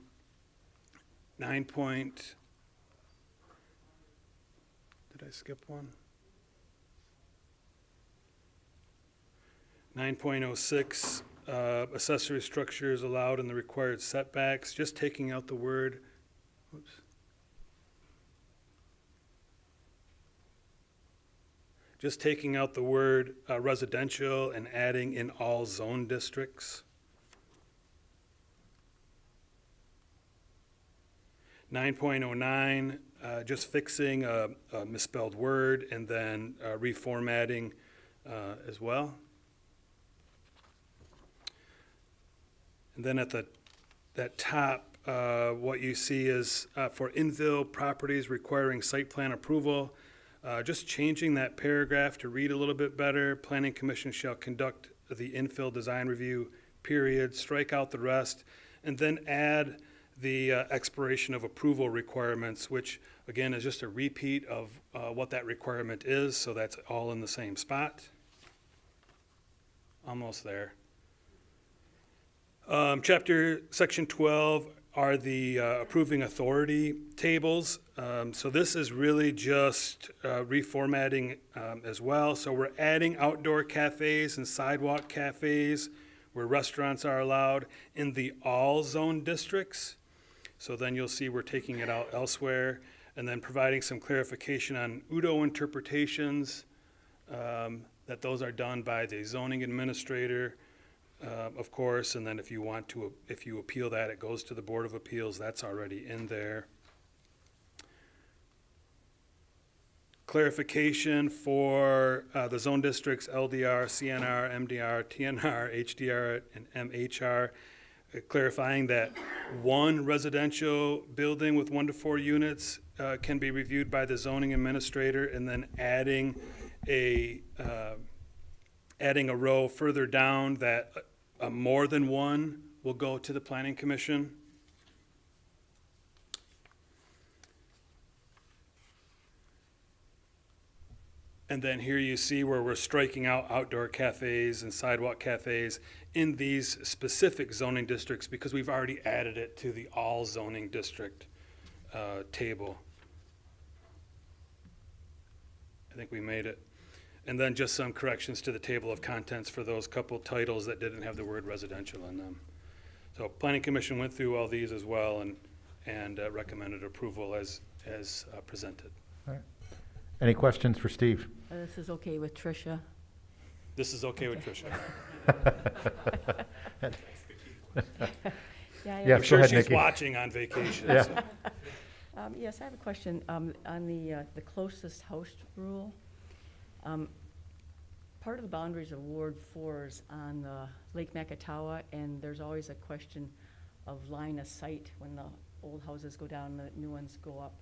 9 point, did I skip one? 9.06, accessory structures allowed in the required setbacks, just taking out the word, oops. Just taking out the word residential and adding in all zone districts. 9.09, just fixing a misspelled word and then reformatting as well. And then at that top, what you see is for infill properties requiring site plan approval, just changing that paragraph to read a little bit better. Planning Commission shall conduct the infill design review, period, strike out the rest, and then add the expiration of approval requirements, which again is just a repeat of what that requirement is, so that's all in the same spot. Almost there. Section 12 are the approving authority tables. So this is really just reformatting as well. So we're adding outdoor cafes and sidewalk cafes where restaurants are allowed in the all zone districts. So then you'll see we're taking it out elsewhere and then providing some clarification on UDO interpretations, that those are done by the zoning administrator. Of course, and then if you appeal that, it goes to the Board of Appeals. That's already in there. Clarification for the zone districts, LDR, CNR, MDR, TNR, HDR, and MHR, clarifying that one residential building with 1 to 4 units can be reviewed by the zoning administrator, and then adding a row further down that more than one will go to the Planning Commission. And then here you see where we're striking out outdoor cafes and sidewalk cafes in these specific zoning districts because we've already added it to the all zoning district table. I think we made it. And then just some corrections to the table of contents for those couple titles that didn't have the word residential in them. So Planning Commission went through all these as well and recommended approval as presented. All right. Any questions for Steve? This is okay with Tricia. This is okay with Tricia. Yeah, I'm sure go ahead, she's Nikki. watching on vacation. Yeah. So. Yes, I have a question on the closest house rule. Part of the boundaries of Ward 4 is on Lake Macatawa, and there's always a question of line of sight when the old houses go down and the new ones go up.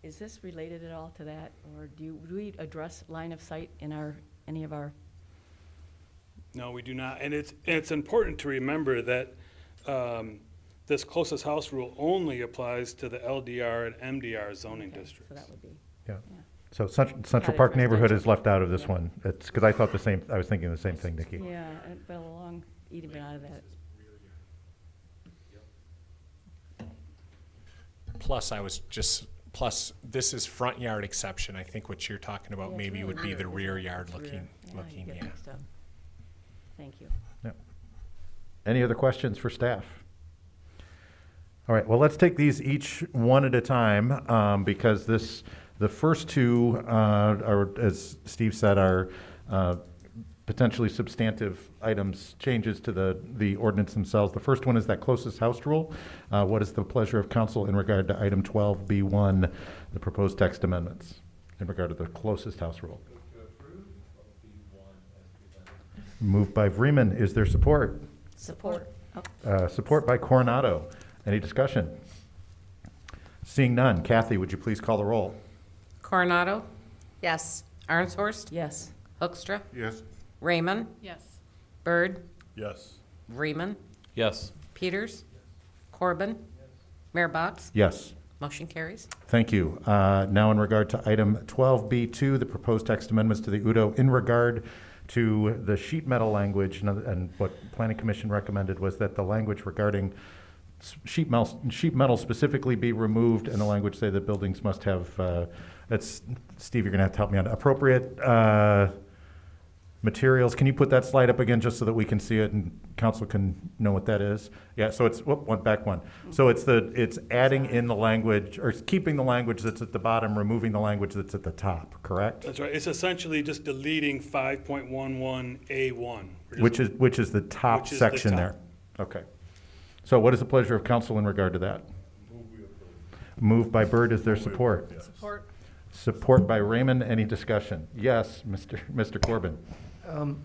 Is this related at all to that, or do we address line of sight in any of our? No, we do not, and it's important to remember that this closest house rule only applies to the LDR and MDR zoning districts. So that would be. Yeah. Yeah. So Central Park neighborhood is left out of this one. It's because I thought the same, I was thinking the same thing, Nikki. Yeah, but along, even out of that. Plus, this is front yard exception. I think what you're talking about Yeah, maybe it's would really be the rear, rear yard it's looking, rear. You get yeah. mixed up. Thank you. Yep. Any other questions for staff? All right, well, let's take these each one at a time because this The first two are, as Steve said, are potentially substantive items, changes to the ordinance themselves. The first one is that closest house rule. What is the pleasure of council in regard to item 12B1, the proposed text amendments, in regard to the closest house rule? Moved by Vreeman. Is there support? Support. Support by Coronado. Any discussion? Seeing none, Kathy, would you please call the roll? Coronado, Yes. Arnshorst, Yes. Hoekstra, Yes. Raymond, Yes. Byrd, Yes. Vreeman, Yes. Peters, Corbin, Mayor Box. Yes. Motion carries. Thank you. Now in regard to item 12B2, the proposed text amendments to the UDO in regard to the sheet metal language, and what Planning Commission recommended was that the language regarding sheet metal specifically be removed, and the language say that buildings must have, Steve, you're gonna have to help me on appropriate materials. Can you put that slide up again just so that we can see it and council can know what that is? Yeah, so it's, back one. So it's adding in the language, or it's keeping the language that's at the bottom, removing the language that's at the top, correct? That's right. It's essentially just deleting 5.11A1. Which is the top Which is the section top. there. Okay. So what is the pleasure of council in regard to that? Moved by Byrd. Is there support? Support. Support by Raymond. Any discussion? Yes, Mr. Corbin.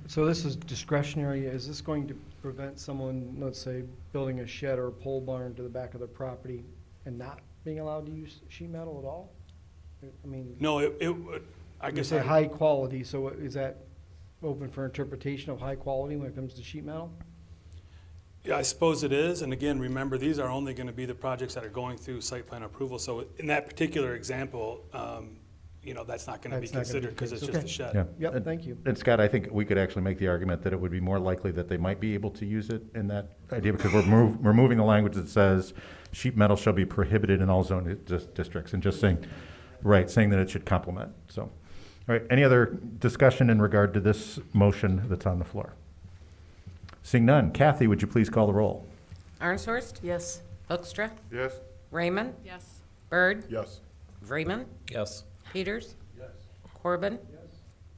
So this is discretionary. Is this going to prevent someone, let's say, building a shed or a pole barn to the back of their property and not being allowed to use sheet metal at all? I mean, No, it would, I you guess, say high quality, so is that open for interpretation of high quality when it comes to sheet metal? yeah, I suppose it is. And again, remember, these are only going to be the projects that are going through site plan approval. So in that particular example, that's not going to be That's not gonna be considered because the it's case. just a shed. Yeah. Yep, thank you. And Scott, I think we could actually make the argument that it would be more likely that they might be able to use it in that idea, because we're removing the language that says sheet metal shall be prohibited in all zone districts, and just saying that it should complement. So, all right, any other discussion in regard to this motion that's on the floor? Seeing none, Kathy, would you please call the roll? Arnshorst, Yes. Hoekstra, Yes. Raymond, Yes. Byrd, Yes. Vreeman, Yes. Peters, Corbin,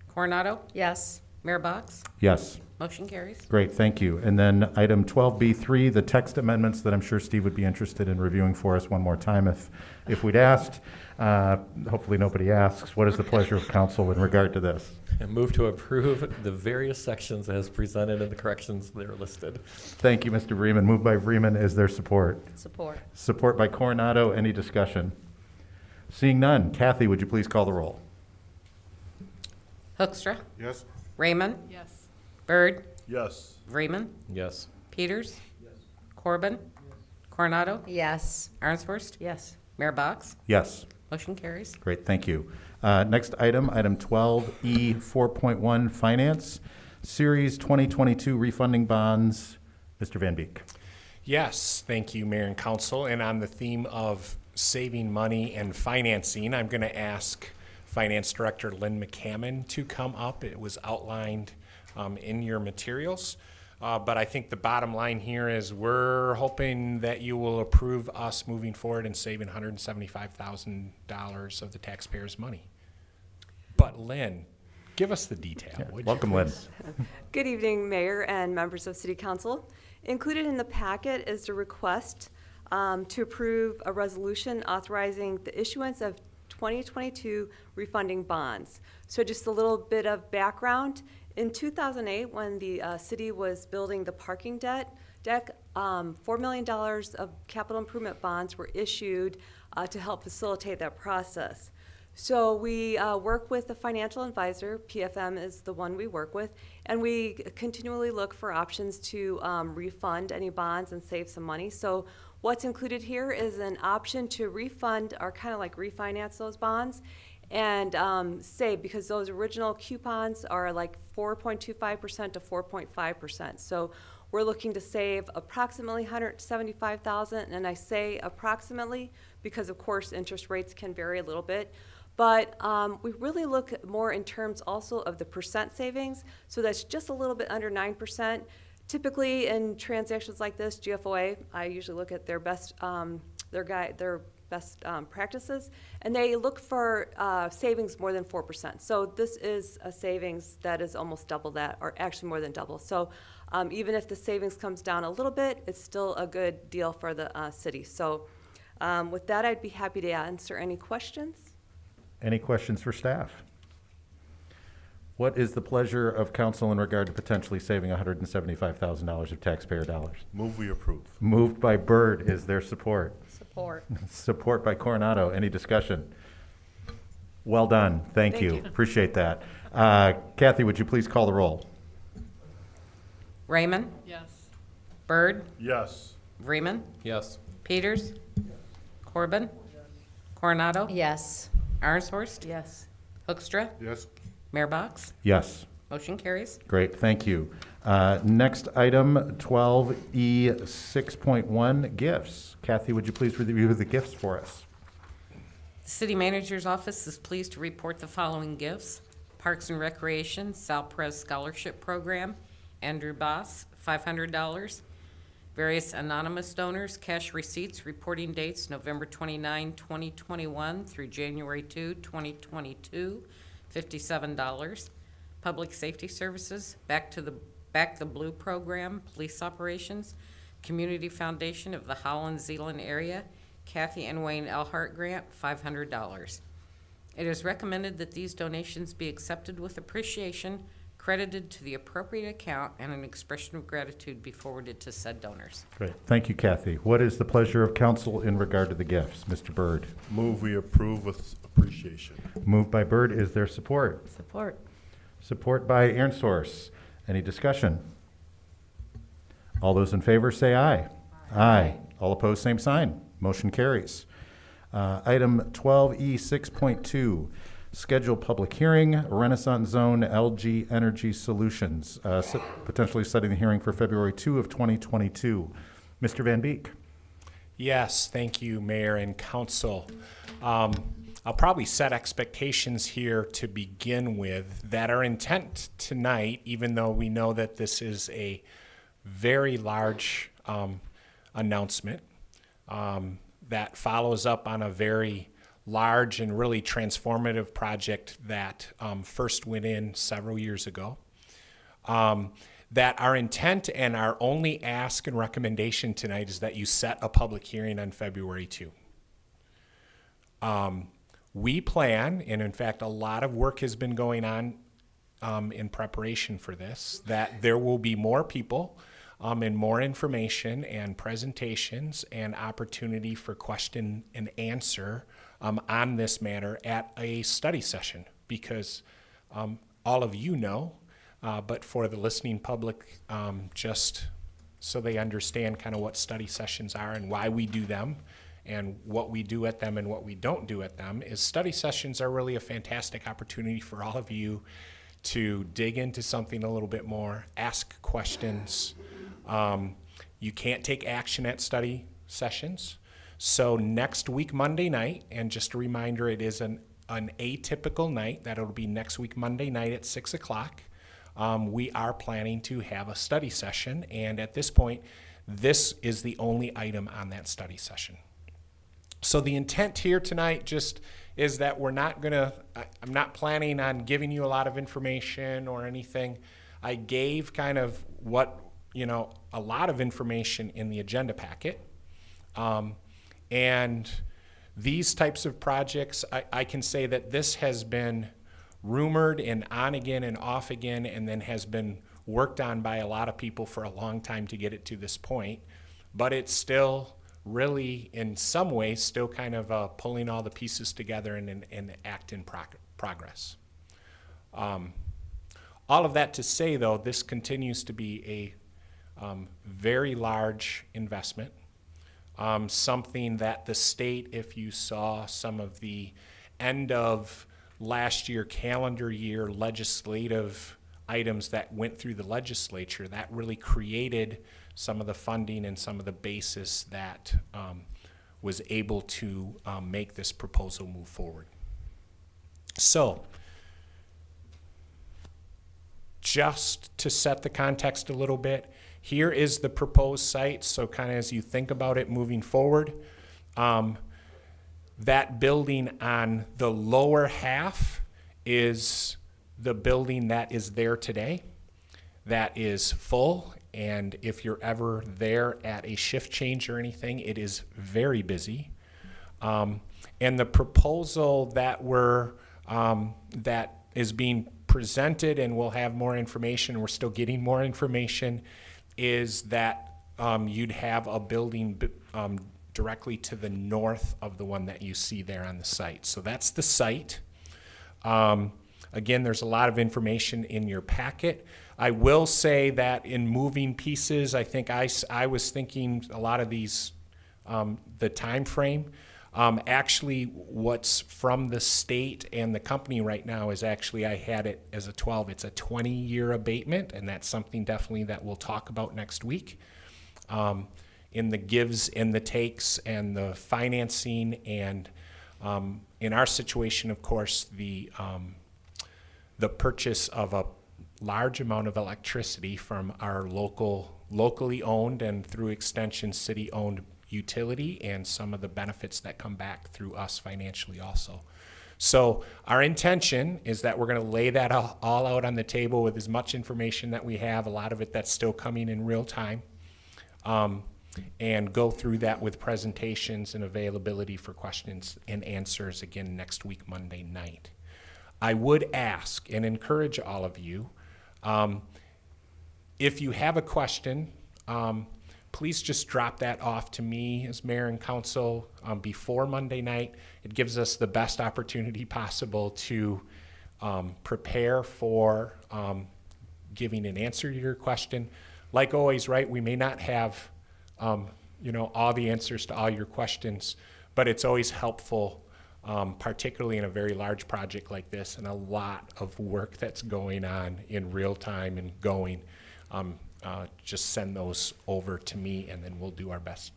Coronado, Yes. Mayor Box. Yes. Motion carries. Great, thank you. And then item 12B3, the text amendments that I'm sure Steve would be interested in reviewing for us one more time if we'd asked. Hopefully nobody asks. What is the pleasure of council in regard to this? And move to approve the various sections as presented and the corrections that are listed. Thank you, Mr. Vreeman. Moved by Vreeman. Is there support? Support. Support by Coronado. Any discussion? Seeing none, Kathy, would you please call the roll? Hoekstra, Yes. Raymond, Yes. Byrd, Yes. Vreeman, Yes. Peters, Corbin, Coronado, Yes. Arnshorst, Yes. Mayor Box. Yes. Motion carries. Great, thank you. Next item 12E 4.1, Finance, Series 2022 Refunding Bonds. Mr. Van Beek. Yes, thank you, Mayor and Council. And on the theme of saving money and financing, I'm going to ask Finance Director Lynn McCammon to come up. It was outlined in your materials. But I think the bottom line here is we're hoping that you will approve us moving forward and saving $175,000 of the taxpayers' money. But Lynn, give us the detail. would you Welcome, Lynn. please? Good evening, Mayor and members of City Council. Included in the packet is the request to approve a resolution authorizing the issuance of 2022 refunding bonds. So just a little bit of background. In 2008, when the city was building the parking deck, $4 million of capital improvement bonds were issued to help facilitate that process. So we work with a financial advisor, PFM is the one we work with, and we continually look for options to refund any bonds and save some money. So what's included here is an option to refund or kind of like refinance those bonds and save, because those original coupons are like 4.25% to 4.5%. So we're looking to save approximately $175,000, and I say approximately because of course interest rates can vary a little bit. But we really look more in terms also of the percent savings, so that's just a little bit under 9%. Typically in transactions like this, GFOA, I usually look at their best best practices, and they look for savings more than 4%. So this is a savings that is almost double that, or actually more than double. So even if the savings comes down a little bit, it's still a good deal for the city. So with that, I'd be happy to answer any questions. Any questions for staff? What is the pleasure of council in regard to potentially saving $175,000 of taxpayer dollars? Move we approve. Moved by Byrd. Is there support? Support. Support by Coronado. Any discussion? Well done. Thank you. Appreciate that. Kathy, would you please call the roll? Raymond? Yes. Byrd? Yes. Vreeman? Yes. Peters? Corbin? Coronado? Yes. Arnshorst? Yes. Hoekstra? Yes. Mayor Box? Yes. Motion carries. Great, thank you. Next item, 12E 6.1, gifts. Kathy, would you please review the gifts for us? The City Manager's Office is pleased to report the following gifts. Parks and Recreation, Sal Perez Scholarship Program, Andrew Boss, $500. Various anonymous donors, cash receipts, reporting dates November 29, 2021 through January 2, 2022, $57. Public Safety Services, Back the Blue Program, Police Operations, Community Foundation of the Holland-Zeeland area, Kathy and Wayne Elhart Grant, $500. It is recommended that these donations be accepted with appreciation, credited to the appropriate account, and an expression of gratitude be forwarded to said donors. Great, thank you, Kathy. What is the pleasure of council in regard to the gifts? Mr. Byrd. Move we approve with appreciation. Moved by Byrd. Is there support? Support. Support by Arnshorst. Any discussion? All those in favor say aye. Aye. All opposed, same sign. Motion carries. Item 12E 6.2, schedule public hearing, Renaissance Zone LG Energy Solutions, potentially setting the hearing for February 2 of 2022. Mr. Van Beek. Yes, thank you, Mayor and Council. I'll probably set expectations here to begin with that our intent tonight, even though we know that this is a very large announcement that follows up on a very large and really transformative project that first went in several years ago. That our intent and our only ask and recommendation tonight is that you set a public hearing on February 2. We plan, and in fact a lot of work has been going on in preparation for this, that there will be more people and more information and presentations and opportunity for question and answer on this matter at a study session, because all of you know, but for the listening public, just so they understand kind of what study sessions are and why we do them and what we do at them and what we don't do at them, is study sessions are really a fantastic opportunity for all of you to dig into something a little bit more, ask questions. You can't take action at study sessions. So next week, Monday night, and just a reminder, it is an atypical night, that it'll be next week, Monday night at 6 o'clock. We are planning to have a study session, and at this point, this is the only item on that study session. So the intent here tonight just is that I'm not planning on giving you a lot of information or anything. I gave kind of a lot of information in the agenda packet. And these types of projects, I can say that this has been rumored and on again and off again, and then has been worked on by a lot of people for a long time to get it to this point. But it's still really, in some ways, still kind of pulling all the pieces together and act in progress. All of that to say, though, this continues to be a very large investment. Something that the state, if you saw some of the end of last year, calendar year legislative items that went through the legislature, that really created some of the funding and some of the basis that was able to make this proposal move forward. So, just to set the context a little bit, here is the proposed site. So kind of as you think about it moving forward, That building on the lower half is the building that is there today. That is full, and if you're ever there at a shift change or anything, it is very busy. And the proposal that that is being presented, and we'll have more information, we're still getting more information, is that you'd have a building directly to the north of the one that you see there on the site. So that's the site. Again, there's a lot of information in your packet. I will say that in moving pieces, I think I was thinking a lot of these, the time frame. Actually, what's from the state and the company right now is actually, I had it as a 12. It's a 20-year abatement, and that's something definitely that we'll talk about next week. In the gives and the takes and the financing, and in our situation, of course, the purchase of a large amount of electricity from our locally owned and through extension city-owned utility, and some of the benefits that come back through us financially also. So our intention is that we're going to lay that all out on the table with as much information that we have, a lot of it that's still coming in real time, and go through that with presentations and availability for questions and answers again next week, Monday night. I would ask and encourage all of you, if you have a question, please just drop that off to me as mayor and council before Monday night. It gives us the best opportunity possible to prepare for giving an answer to your question. Like always, right, we may not have all the answers to all your questions, but it's always helpful, particularly in a very large project like this, and a lot of work that's going on in real time and going. Just send those over to me, and then we'll do our best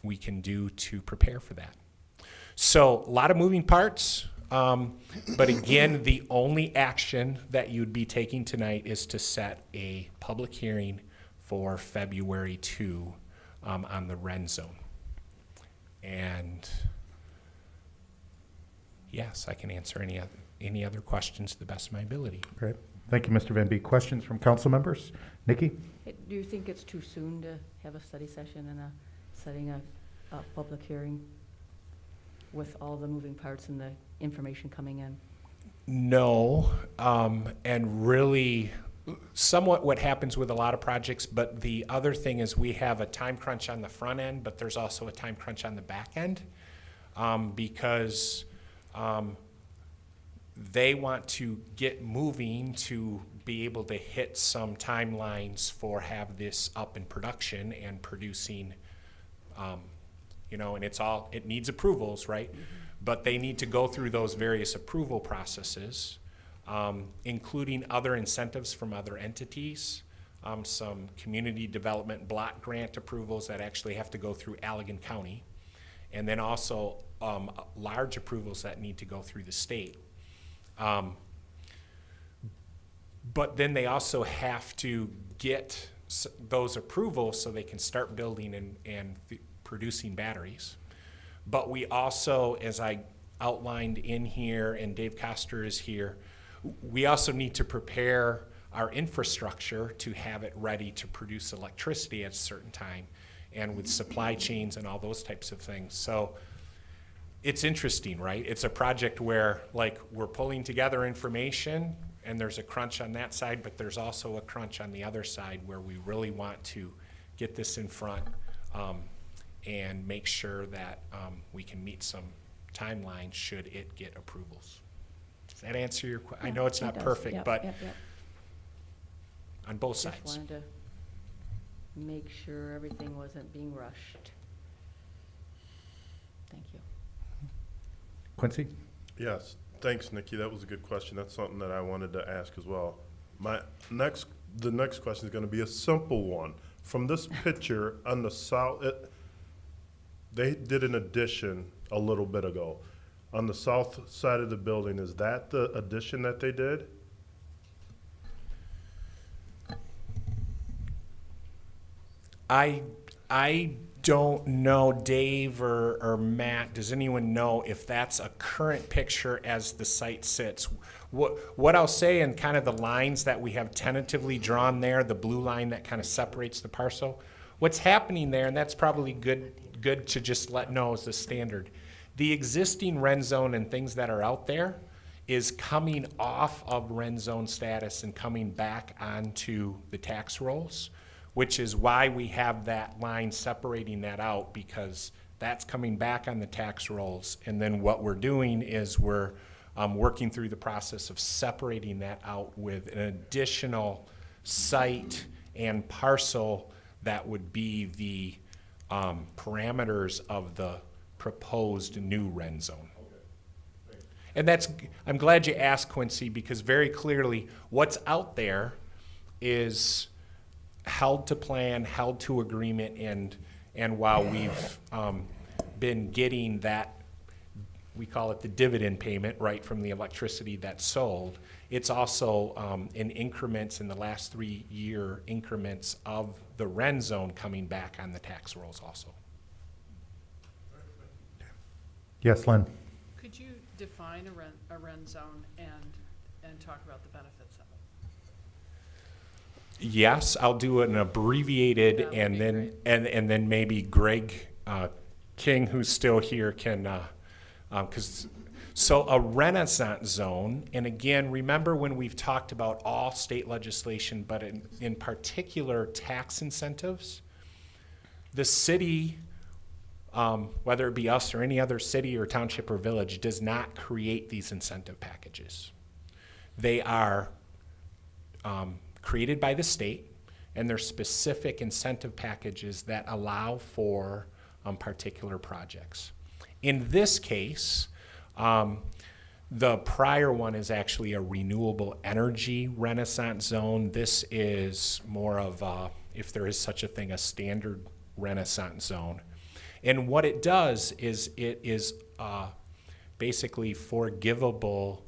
we can do to prepare for that. So a lot of moving parts, but again, the only action that you'd be taking tonight is to set a public hearing for February 2 on the Ren Zone. And yes, I can answer any other questions to the best of my ability. Great. Thank you, Mr. Van Beek. Questions from council members? Nikki? Do you think it's too soon to have a study session and setting a public hearing with all the moving parts and the information coming in? No, and really somewhat what happens with a lot of projects, but the other thing is we have a time crunch on the front end, but there's also a time crunch on the back end, because they want to get moving to be able to hit some timelines for have this up in production and producing, and it needs approvals, right? Mm-hmm. But they need to go through those various approval processes, including other incentives from other entities, some community development block grant approvals that actually have to go through Allegan County, and then also large approvals that need to go through the state. But then they also have to get those approvals so they can start building and producing batteries. But we also, as I outlined in here, and Dave Koster is here, we also need to prepare our infrastructure to have it ready to produce electricity at a certain time, and with supply chains and all those types of things. So it's interesting, right? It's a project where, like, we're pulling together information, and there's a crunch on that side, but there's also a crunch on the other side where we really want to get this in front and make sure that we can meet some timelines should it get approvals. Does that answer your question? I know it's not perfect, yep, but yep. on both Just sides. wanted to make sure everything wasn't being rushed. Thank you. Quincy? Yes, thanks, Nikki. That was a good question. That's something that I wanted to ask as well. The next question is going to be a simple one. From this picture on the south, they did an addition a little bit ago. On the south side of the building, is that the addition that they did? I don't know, Dave or Matt, does anyone know if that's a current picture as the site sits? What I'll say, and kind of the lines that we have tentatively drawn there, the blue line that kind of separates the parcel, what's happening there, and that's probably good to just let know as the standard. The existing rent zone and things that are out there is coming off of rent zone status and coming back onto the tax rolls, which is why we have that line separating that out, because that's coming back on the tax rolls. And then what we're doing is we're working through the process of separating that out with an additional site and parcel that would be the parameters of the proposed new rent zone. And I'm glad you asked, Quincy, because very clearly what's out there is held to plan, held to agreement, and while we've been getting that, we call it the dividend payment, right, from the electricity that's sold, it's also in increments, in the last 3-year increments of the rent zone coming back on the tax rolls also. Yes, Len? Could you define a rent zone and talk about the benefits of it? Yes, I'll do an abbreviated, and then and then maybe Greg King, who's still here, can so a Renaissance zone, and again, remember when we've talked about all state legislation, but in particular tax incentives, the city, whether it be us or any other city or township or village, does not create these incentive packages. They are created by the state, and they're specific incentive packages that allow for particular projects. In this case, the prior one is actually a renewable energy Renaissance zone. This is more of a, if there is such a thing, a standard Renaissance zone. And what it does is it is basically forgivable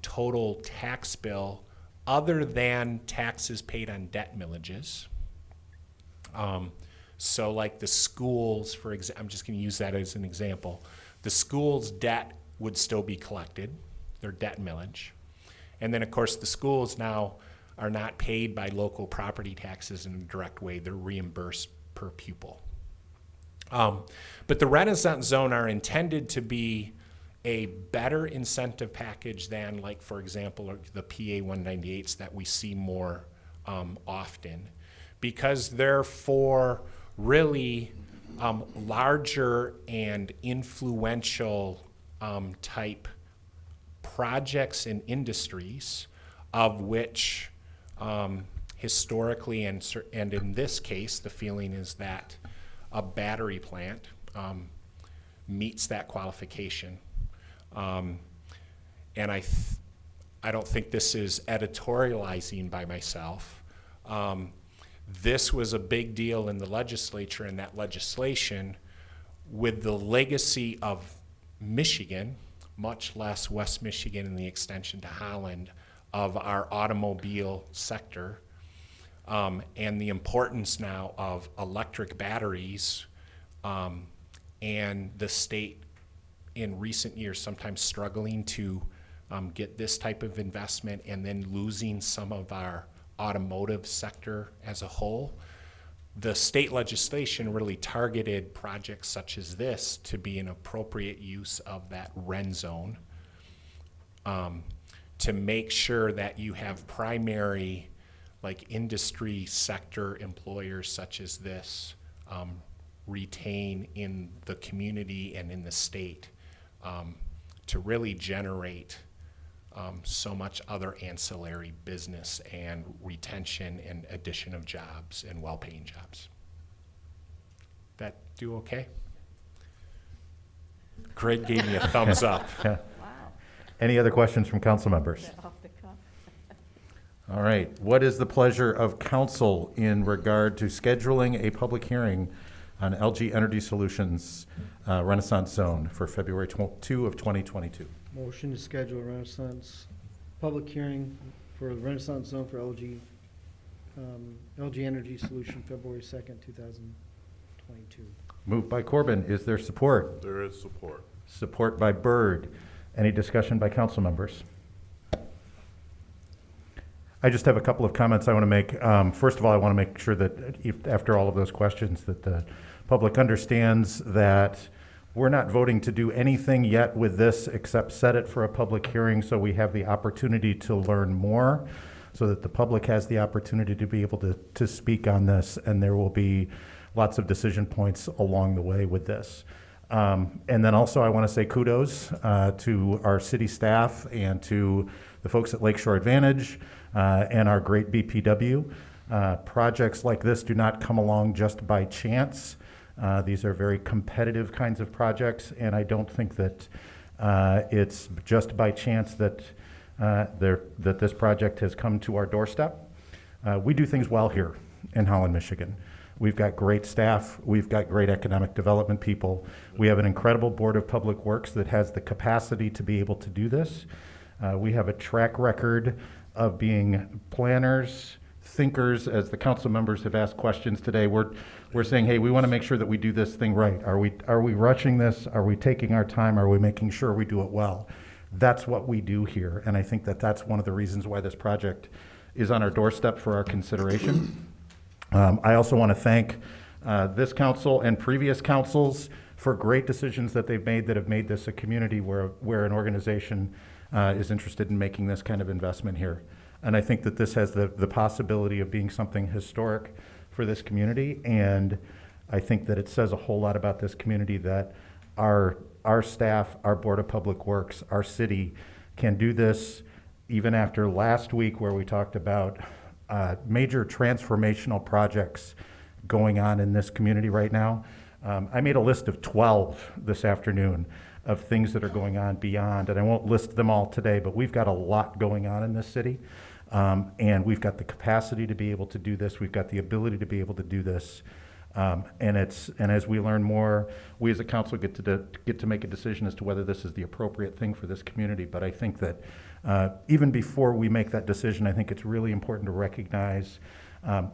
total tax bill other than taxes paid on debt millages. So like the schools, for example, I'm just going to use that as an example. The school's debt would still be collected, their debt millage. And then, of course, the schools now are not paid by local property taxes in a direct way. They're reimbursed per pupil. But the Renaissance zone are intended to be a better incentive package than, like, for example, the PA 198s that we see more often, because they're for really larger and influential type projects and industries, of which historically and in this case, the feeling is that a battery plant meets that qualification. And I don't think this is editorializing by myself. This was a big deal in the legislature, and that legislation, with the legacy of Michigan, much less West Michigan and the extension to Holland, of our automobile sector, and the importance now of electric batteries, and the state in recent years sometimes struggling to get this type of investment, and then losing some of our automotive sector as a whole. The state legislation really targeted projects such as this to be an appropriate use of that rent zone, to make sure that you have primary, like, industry sector employers such as this retain in the community and in the state, to really generate so much other ancillary business and retention and addition of jobs and well-paying jobs. That do okay? Greg gave me a thumbs up. Wow. Any other questions from council members? All right. What is the pleasure of council in regard to scheduling a public hearing on LG Energy Solutions Renaissance Zone for February 2 of 2022? Motion to schedule a Renaissance public hearing for the Renaissance Zone for LG Energy Solution, February 2nd, 2022. 2022. Moved by Corbin. Is there support? There is support. Support by Byrd. Any discussion by council members? I just have a couple of comments I want to make. First of all, I want to make sure that after all of those questions that the public understands that we're not voting to do anything yet with this except set it for a public hearing so we have the opportunity to learn more, so that the public has the opportunity to be able to speak on this, and there will be lots of decision points along the way with this. And then also I want to say kudos to our city staff and to the folks at Lakeshore Advantage and our great BPW. Projects like this do not come along just by chance. These are very competitive kinds of projects, and I don't think that it's just by chance that that this project has come to our doorstep. We do things well here in Holland, Michigan. We've got great staff. We've got great economic development people. We have an incredible Board of Public Works that has the capacity to be able to do this. We have a track record of being planners, thinkers. As the council members have asked questions today, we're saying, hey, we want to make sure that we do this thing right. Are we rushing this? Are we taking our time? Are we making sure we do it well? That's what we do here, and I think that that's one of the reasons why this project is on our doorstep for our consideration. I also want to thank this council and previous councils for great decisions that they've made that have made this a community where an organization is interested in making this kind of investment here. And I think that this has the possibility of being something historic for this community, and I think that it says a whole lot about this community that our staff, our Board of Public Works, our city can do this even after last week where we talked about major transformational projects going on in this community right now. I made a list of 12 this afternoon of things that are going on beyond, and I won't list them all today, but we've got a lot going on in this city, and we've got the capacity to be able to do this. We've got the ability to be able to do this, and as we learn more, we as a council get to make a decision as to whether this is the appropriate thing for this community. But I think that even before we make that decision, I think it's really important to recognize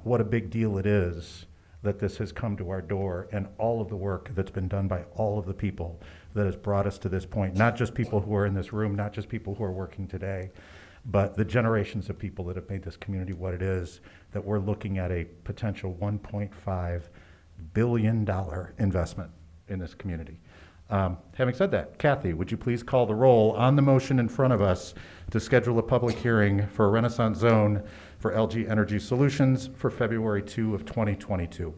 what a big deal it is that this has come to our door, and all of the work that's been done by all of the people that has brought us to this point, not just people who are in this room, not just people who are working today, but the generations of people that have made this community what it is, that we're looking at a potential $1.5 billion investment in this community. Having said that, Kathy, would you please call the roll on the motion in front of us to schedule a public hearing for a Renaissance Zone for LG Energy Solutions for February 2 of 2022?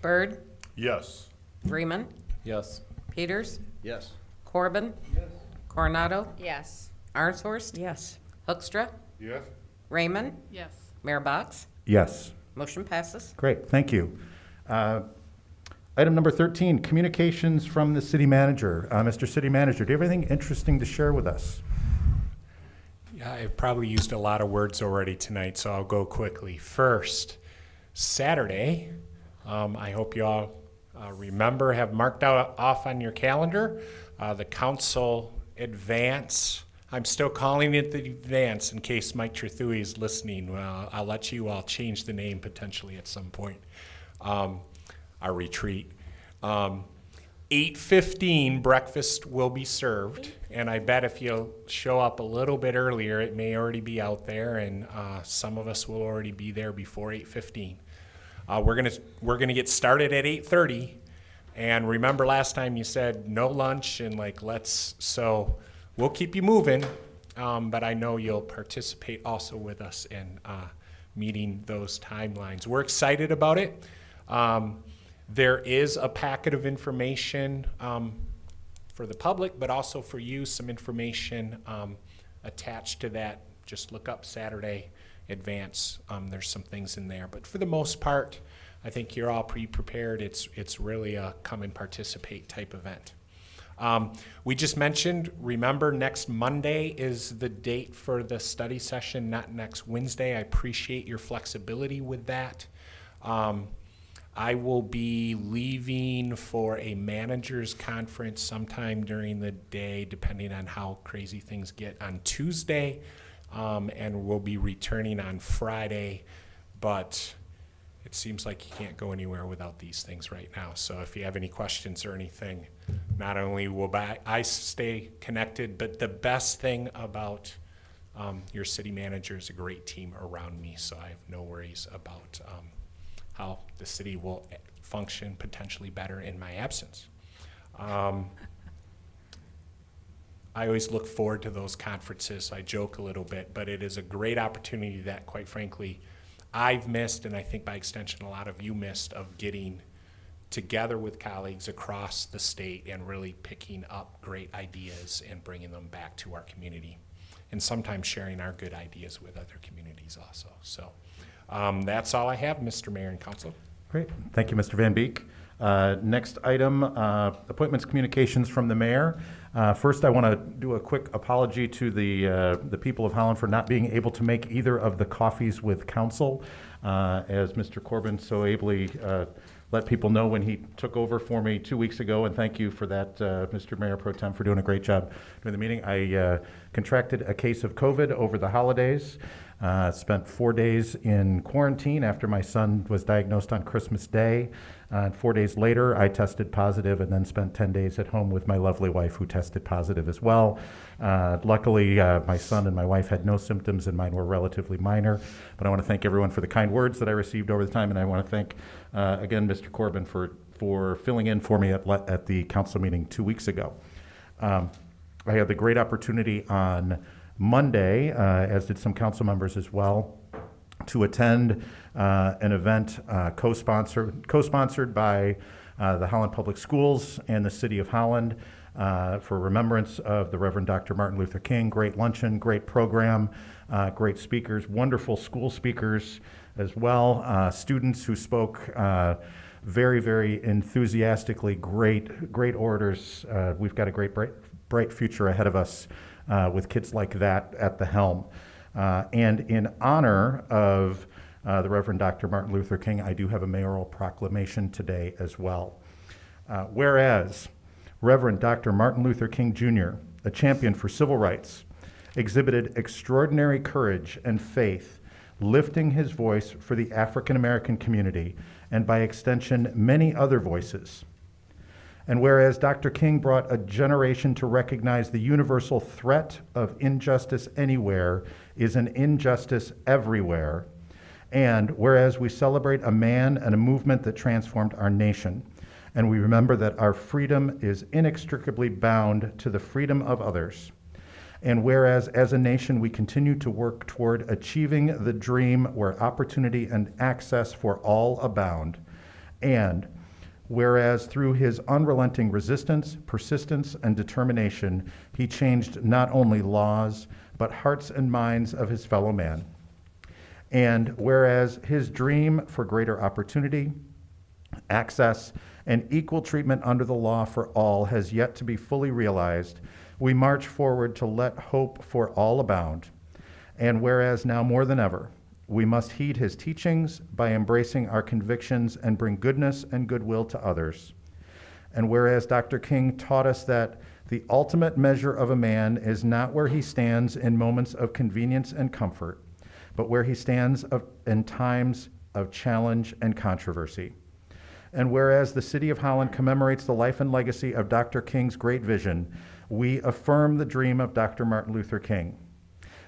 Byrd, Yes. Freeman, Yes. Peters, Yes. Corbin, Coronado, Yes. Arnshorst, Yes. Hoekstra, Yes. Raymond, Yes. Mayor Box. Yes. Motion passes. Great, thank you. Item number 13, communications from the city manager. Mr. City Manager, do you have anything interesting to share with us? Yeah, I've probably used a lot of words already tonight, so I'll go quickly. First, Saturday, I hope you all remember, have marked out off on your calendar, the council advance. I'm still calling it the advance in case Mike Trethewey is listening. I'll let you all change the name potentially at some point. Our retreat. 8:15 breakfast will be served, and I bet if you'll show up a little bit earlier, it may already be out there, and some of us will already be there before 8:15. We're gonna get started at 8:30, and remember last time you said no lunch and so we'll keep you moving, but I know you'll participate also with us in meeting those timelines. We're excited about it. There is a packet of information for the public, but also for you, some information attached to that. Just look up Saturday advance. There's some things in there, but for the most part, I think you're all pre-prepared. It's really a come and participate type event. We just mentioned, remember, next Monday is the date for the study session, not next Wednesday. I appreciate your flexibility with that. I will be leaving for a managers conference sometime during the day, depending on how crazy things get, on Tuesday, and we'll be returning on Friday. But it seems like you can't go anywhere without these things right now. So if you have any questions or anything, not only will I stay connected, but the best thing about your city manager is a great team around me, so I have no worries about how the city will function potentially better in my absence. I always look forward to those conferences. I joke a little bit, but it is a great opportunity that, quite frankly, I've missed, and I think by extension a lot of you missed, of getting together with colleagues across the state and really picking up great ideas and bringing them back to our community, and sometimes sharing our good ideas with other communities also. So that's all I have, Mr. Mayor and Council. Great. Thank you, Mr. Van Beek. Next item, appointments, communications from the mayor. First, I want to do a quick apology to the people of Holland for not being able to make either of the coffees with council, as Mr. Corbin so ably let people know when he took over for me 2 weeks ago, and thank you for that, Mr. Mayor Pro Tem, for doing a great job during the meeting. I contracted a case of COVID over the holidays. Spent 4 days in quarantine after my son was diagnosed on Christmas Day. 4 days later, I tested positive and then spent 10 days at home with my lovely wife, who tested positive as well. Luckily, my son and my wife had no symptoms, and mine were relatively minor. But I want to thank everyone for the kind words that I received over the time, and I want to thank, again, Mr. Corbin for filling in for me at the council meeting 2 weeks ago. I had the great opportunity on Monday, as did some council members as well, to attend an event co-sponsored by the Holland Public Schools and the City of Holland for remembrance of the Reverend Dr. Martin Luther King. Great luncheon, great program, great speakers, wonderful school speakers as well, students who spoke very, very enthusiastically, great orators. We've got a great, bright future ahead of us with kids like that at the helm. And in honor of the Reverend Dr. Martin Luther King, I do have a mayoral proclamation today as well. Whereas Reverend Dr. Martin Luther King Jr., a champion for civil rights, exhibited extraordinary courage and faith, lifting his voice for the African American community and by extension many other voices. And whereas Dr. King brought a generation to recognize the universal threat of injustice anywhere is an injustice everywhere, and whereas we celebrate a man and a movement that transformed our nation, and we remember that our freedom is inextricably bound to the freedom of others, and whereas as a nation we continue to work toward achieving the dream where opportunity and access for all abound, and whereas through his unrelenting resistance, persistence, and determination, he changed not only laws, but hearts and minds of his fellow man. And whereas his dream for greater opportunity, access, and equal treatment under the law for all has yet to be fully realized, we march forward to let hope for all abound. And whereas now more than ever, we must heed his teachings by embracing our convictions and bring goodness and goodwill to others. And whereas Dr. King taught us that the ultimate measure of a man is not where he stands in moments of convenience and comfort, but where he stands in times of challenge and controversy. And whereas the City of Holland commemorates the life and legacy of Dr. King's great vision, we affirm the dream of Dr. Martin Luther King.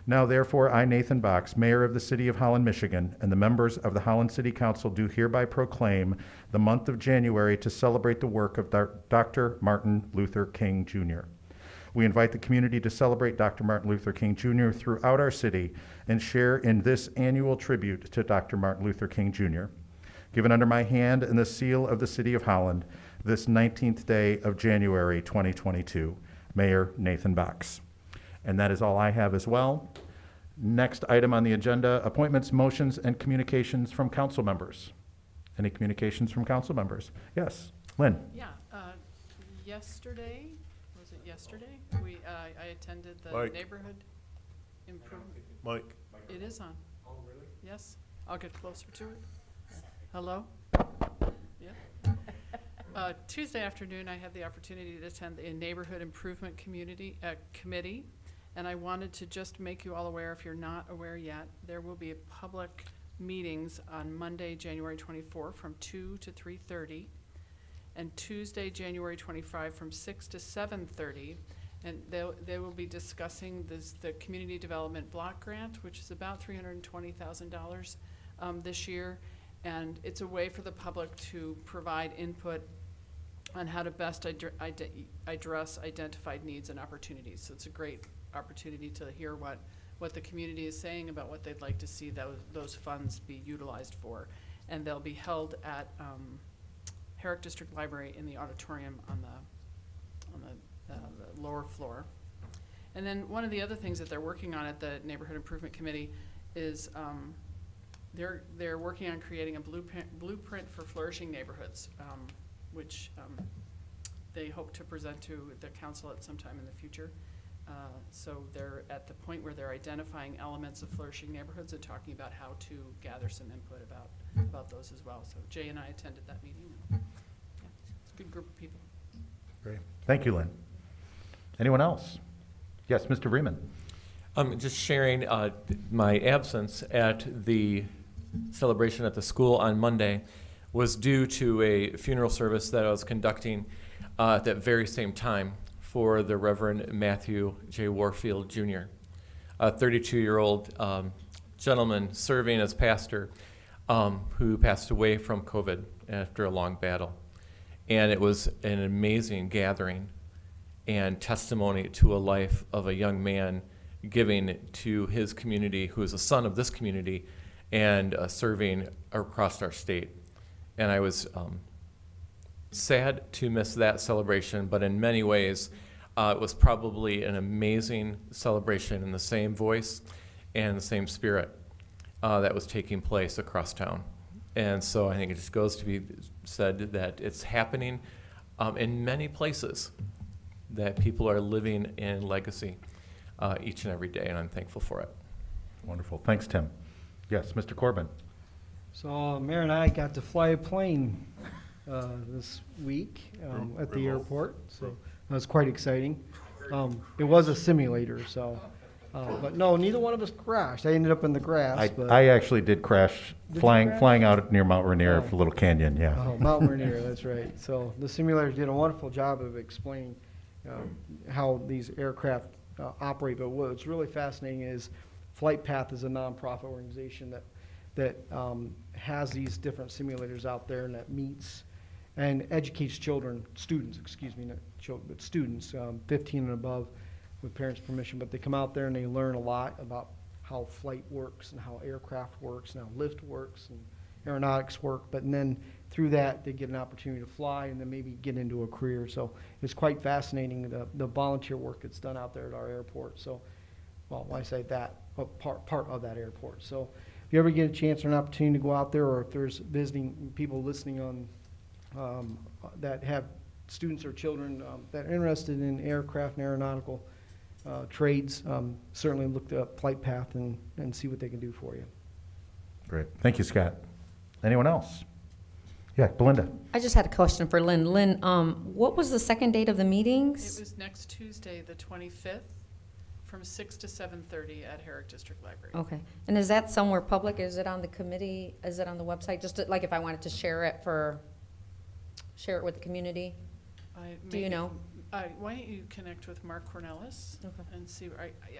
Now, therefore, I, Nathan Box, Mayor of the City of Holland, Michigan, and the members of the Holland City Council do hereby proclaim the month of January to celebrate the work of Dr. Martin Luther King, Jr. We invite the community to celebrate Dr. Martin Luther King, Jr. throughout our city and share in this annual tribute to Dr. Martin Luther King, Jr. Given under my hand and the seal of the City of Holland, this 19th day of January 2022, Mayor Nathan Box. And that is all I have as well. Next item on the agenda, appointments, motions, and communications from council members. Any communications from council members? Yes, Lynn. Yeah, yesterday, was it yesterday? I attended the Mike. neighborhood improvement. Mike. It is on. Oh, really? Yes, I'll get closer to it. Hello? Yeah. Tuesday afternoon, I had the opportunity to attend the neighborhood improvement committee, and I wanted to just make you all aware, if you're not aware yet, there will be a public meetings on Monday, January 24 from 2 to 3:30, and Tuesday, January 25 from 6 to 7:30. And they will be discussing the Community Development Block Grant, which is about $320,000 this year. And it's a way for the public to provide input on how to best address identified needs and opportunities. So it's a great opportunity to hear what the community is saying about what they'd like to see those funds be utilized for. And they'll be held at Herrick District Library in the auditorium on the lower floor. And then one of the other things that they're working on at the Neighborhood Improvement Committee is they're working on creating a blueprint for flourishing neighborhoods, which they hope to present to the council at some time in the future. So they're at the point where they're identifying elements of flourishing neighborhoods and talking about how to gather some input about those as well. So Jay and I attended that meeting. Yeah, it's a good group of people. Great. Thank you, Lynn. Anyone else? Yes, Mr. Freeman. Just sharing my absence at the celebration at the school on Monday was due to a funeral service that I was conducting at that very same time for the Reverend Matthew J. Warfield Jr., a 32-year-old gentleman serving as pastor who passed away from COVID after a long battle. And it was an amazing gathering and testimony to a life of a young man giving to his community, who is a son of this community, and serving across our state. And I was sad to miss that celebration, but in many ways, it was probably an amazing celebration in the same voice and the same spirit that was taking place across town. And so I think it just goes to be said that it's happening in many places, that people are living in legacy each and every day, and I'm thankful for it. Wonderful. Thanks, Tim. Yes, Mr. Corbin. So Mayor and I got to fly a plane this week at the airport, so that was quite exciting. It was a simulator, so, but no, neither one of us crashed. I ended up in the grass. I actually did crash flying out near Mount Rainier for Little Canyon, yeah. Oh, Mount Rainier, that's right. So the simulator did a wonderful job of explaining how these aircraft operate, but what's really fascinating is Flight Path is a nonprofit organization that has these different simulators out there and that meets and educates students, not children, but students, 15 and above, with parents' permission. But they come out there and they learn a lot about how flight works and how aircraft works and how lift works and aeronautics work. But then through that, they get an opportunity to fly and then maybe get into a career. So it's quite fascinating, the volunteer work that's done out there at our airport. So, well, when I say that, part of that airport. So if you ever get a chance or an opportunity to go out there, or if there's visiting people listening on that have students or children that are interested in aircraft and aeronautical trades, certainly look up Flight Path and see what they can do for you. Great. Thank you, Scott. Anyone else? Yeah, Belinda. I just had a question for Lynn. Lynn, what was the second date of the meetings? It was next Tuesday, the 25th, from 6 to 7:30 at Herrick District Library. Okay. And is that somewhere public? Is it on the committee? Is it on the website? Just like if I wanted to share it with the community? Do you know? Why don't you connect with Mark Cornelis and see?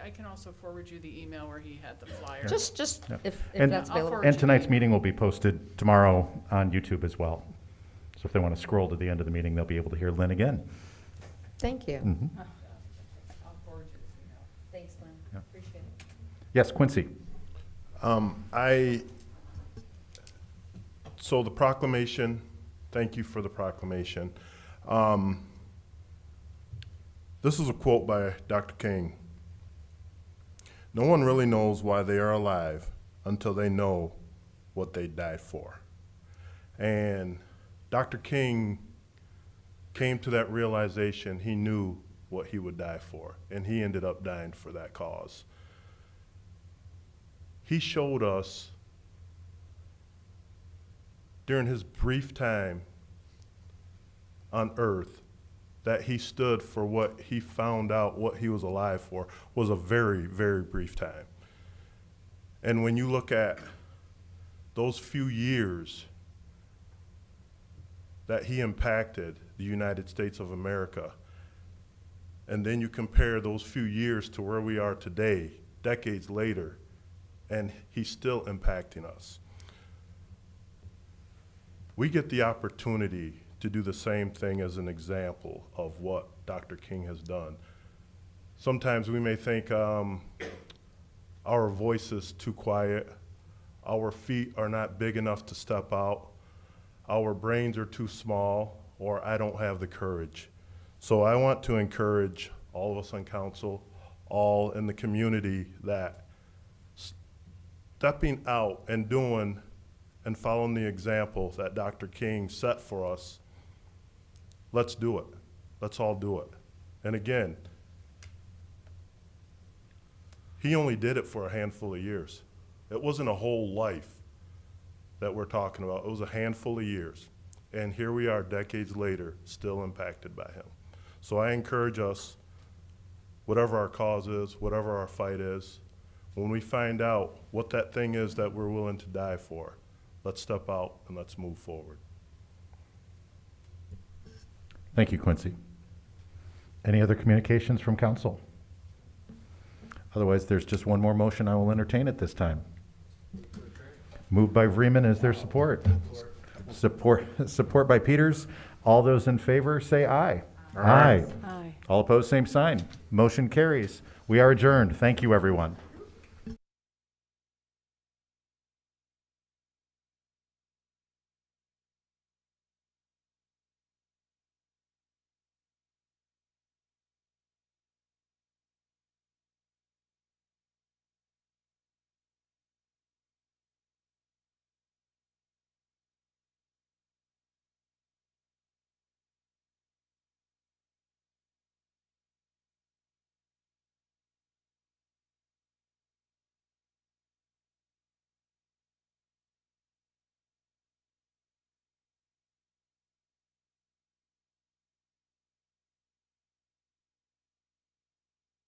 I can also forward you the email where he had the flyer. Just Yeah. if And- that's available. And tonight's meeting will be posted tomorrow on YouTube as well. So if they want to scroll to the end of the meeting, they'll be able to hear Lynn again. Thank you. Mhm. I'll forward you this email. Thanks, Lynn. Yeah. Appreciate it. Yes, Quincy. So the proclamation, thank you for the proclamation. This is a quote by Dr. King. No one really knows why they are alive until they know what they died for. And Dr. King came to that realization. He knew what he would die for, and he ended up dying for that cause. He showed us during his brief time on earth that he stood for what he found out what he was alive for was a very, very brief time. And when you look at those few years that he impacted the United States of America, and then you compare those few years to where we are today, decades later, and he's still impacting us. We get the opportunity to do the same thing as an example of what Dr. King has done. Sometimes we may think our voice is too quiet, our feet are not big enough to step out, our brains are too small, or I don't have the courage. So I want to encourage all of us on council, all in the community, that stepping out and doing and following the example that Dr. King set for us, let's do it. Let's all do it. And again, he only did it for a handful of years. It wasn't a whole life that we're talking about. It was a handful of years. And here we are decades later, still impacted by him. So I encourage us, whatever our cause is, whatever our fight is, when we find out what that thing is that we're willing to die for, let's step out and let's move forward. Thank you, Quincy. Any other communications from council? Otherwise, there's just one more motion I will entertain at this time. Moved by Vreeman. Is there support? Support by Peters. All those in favor say aye. Aye. All opposed, same sign. Motion carries. We are adjourned. Thank you, everyone.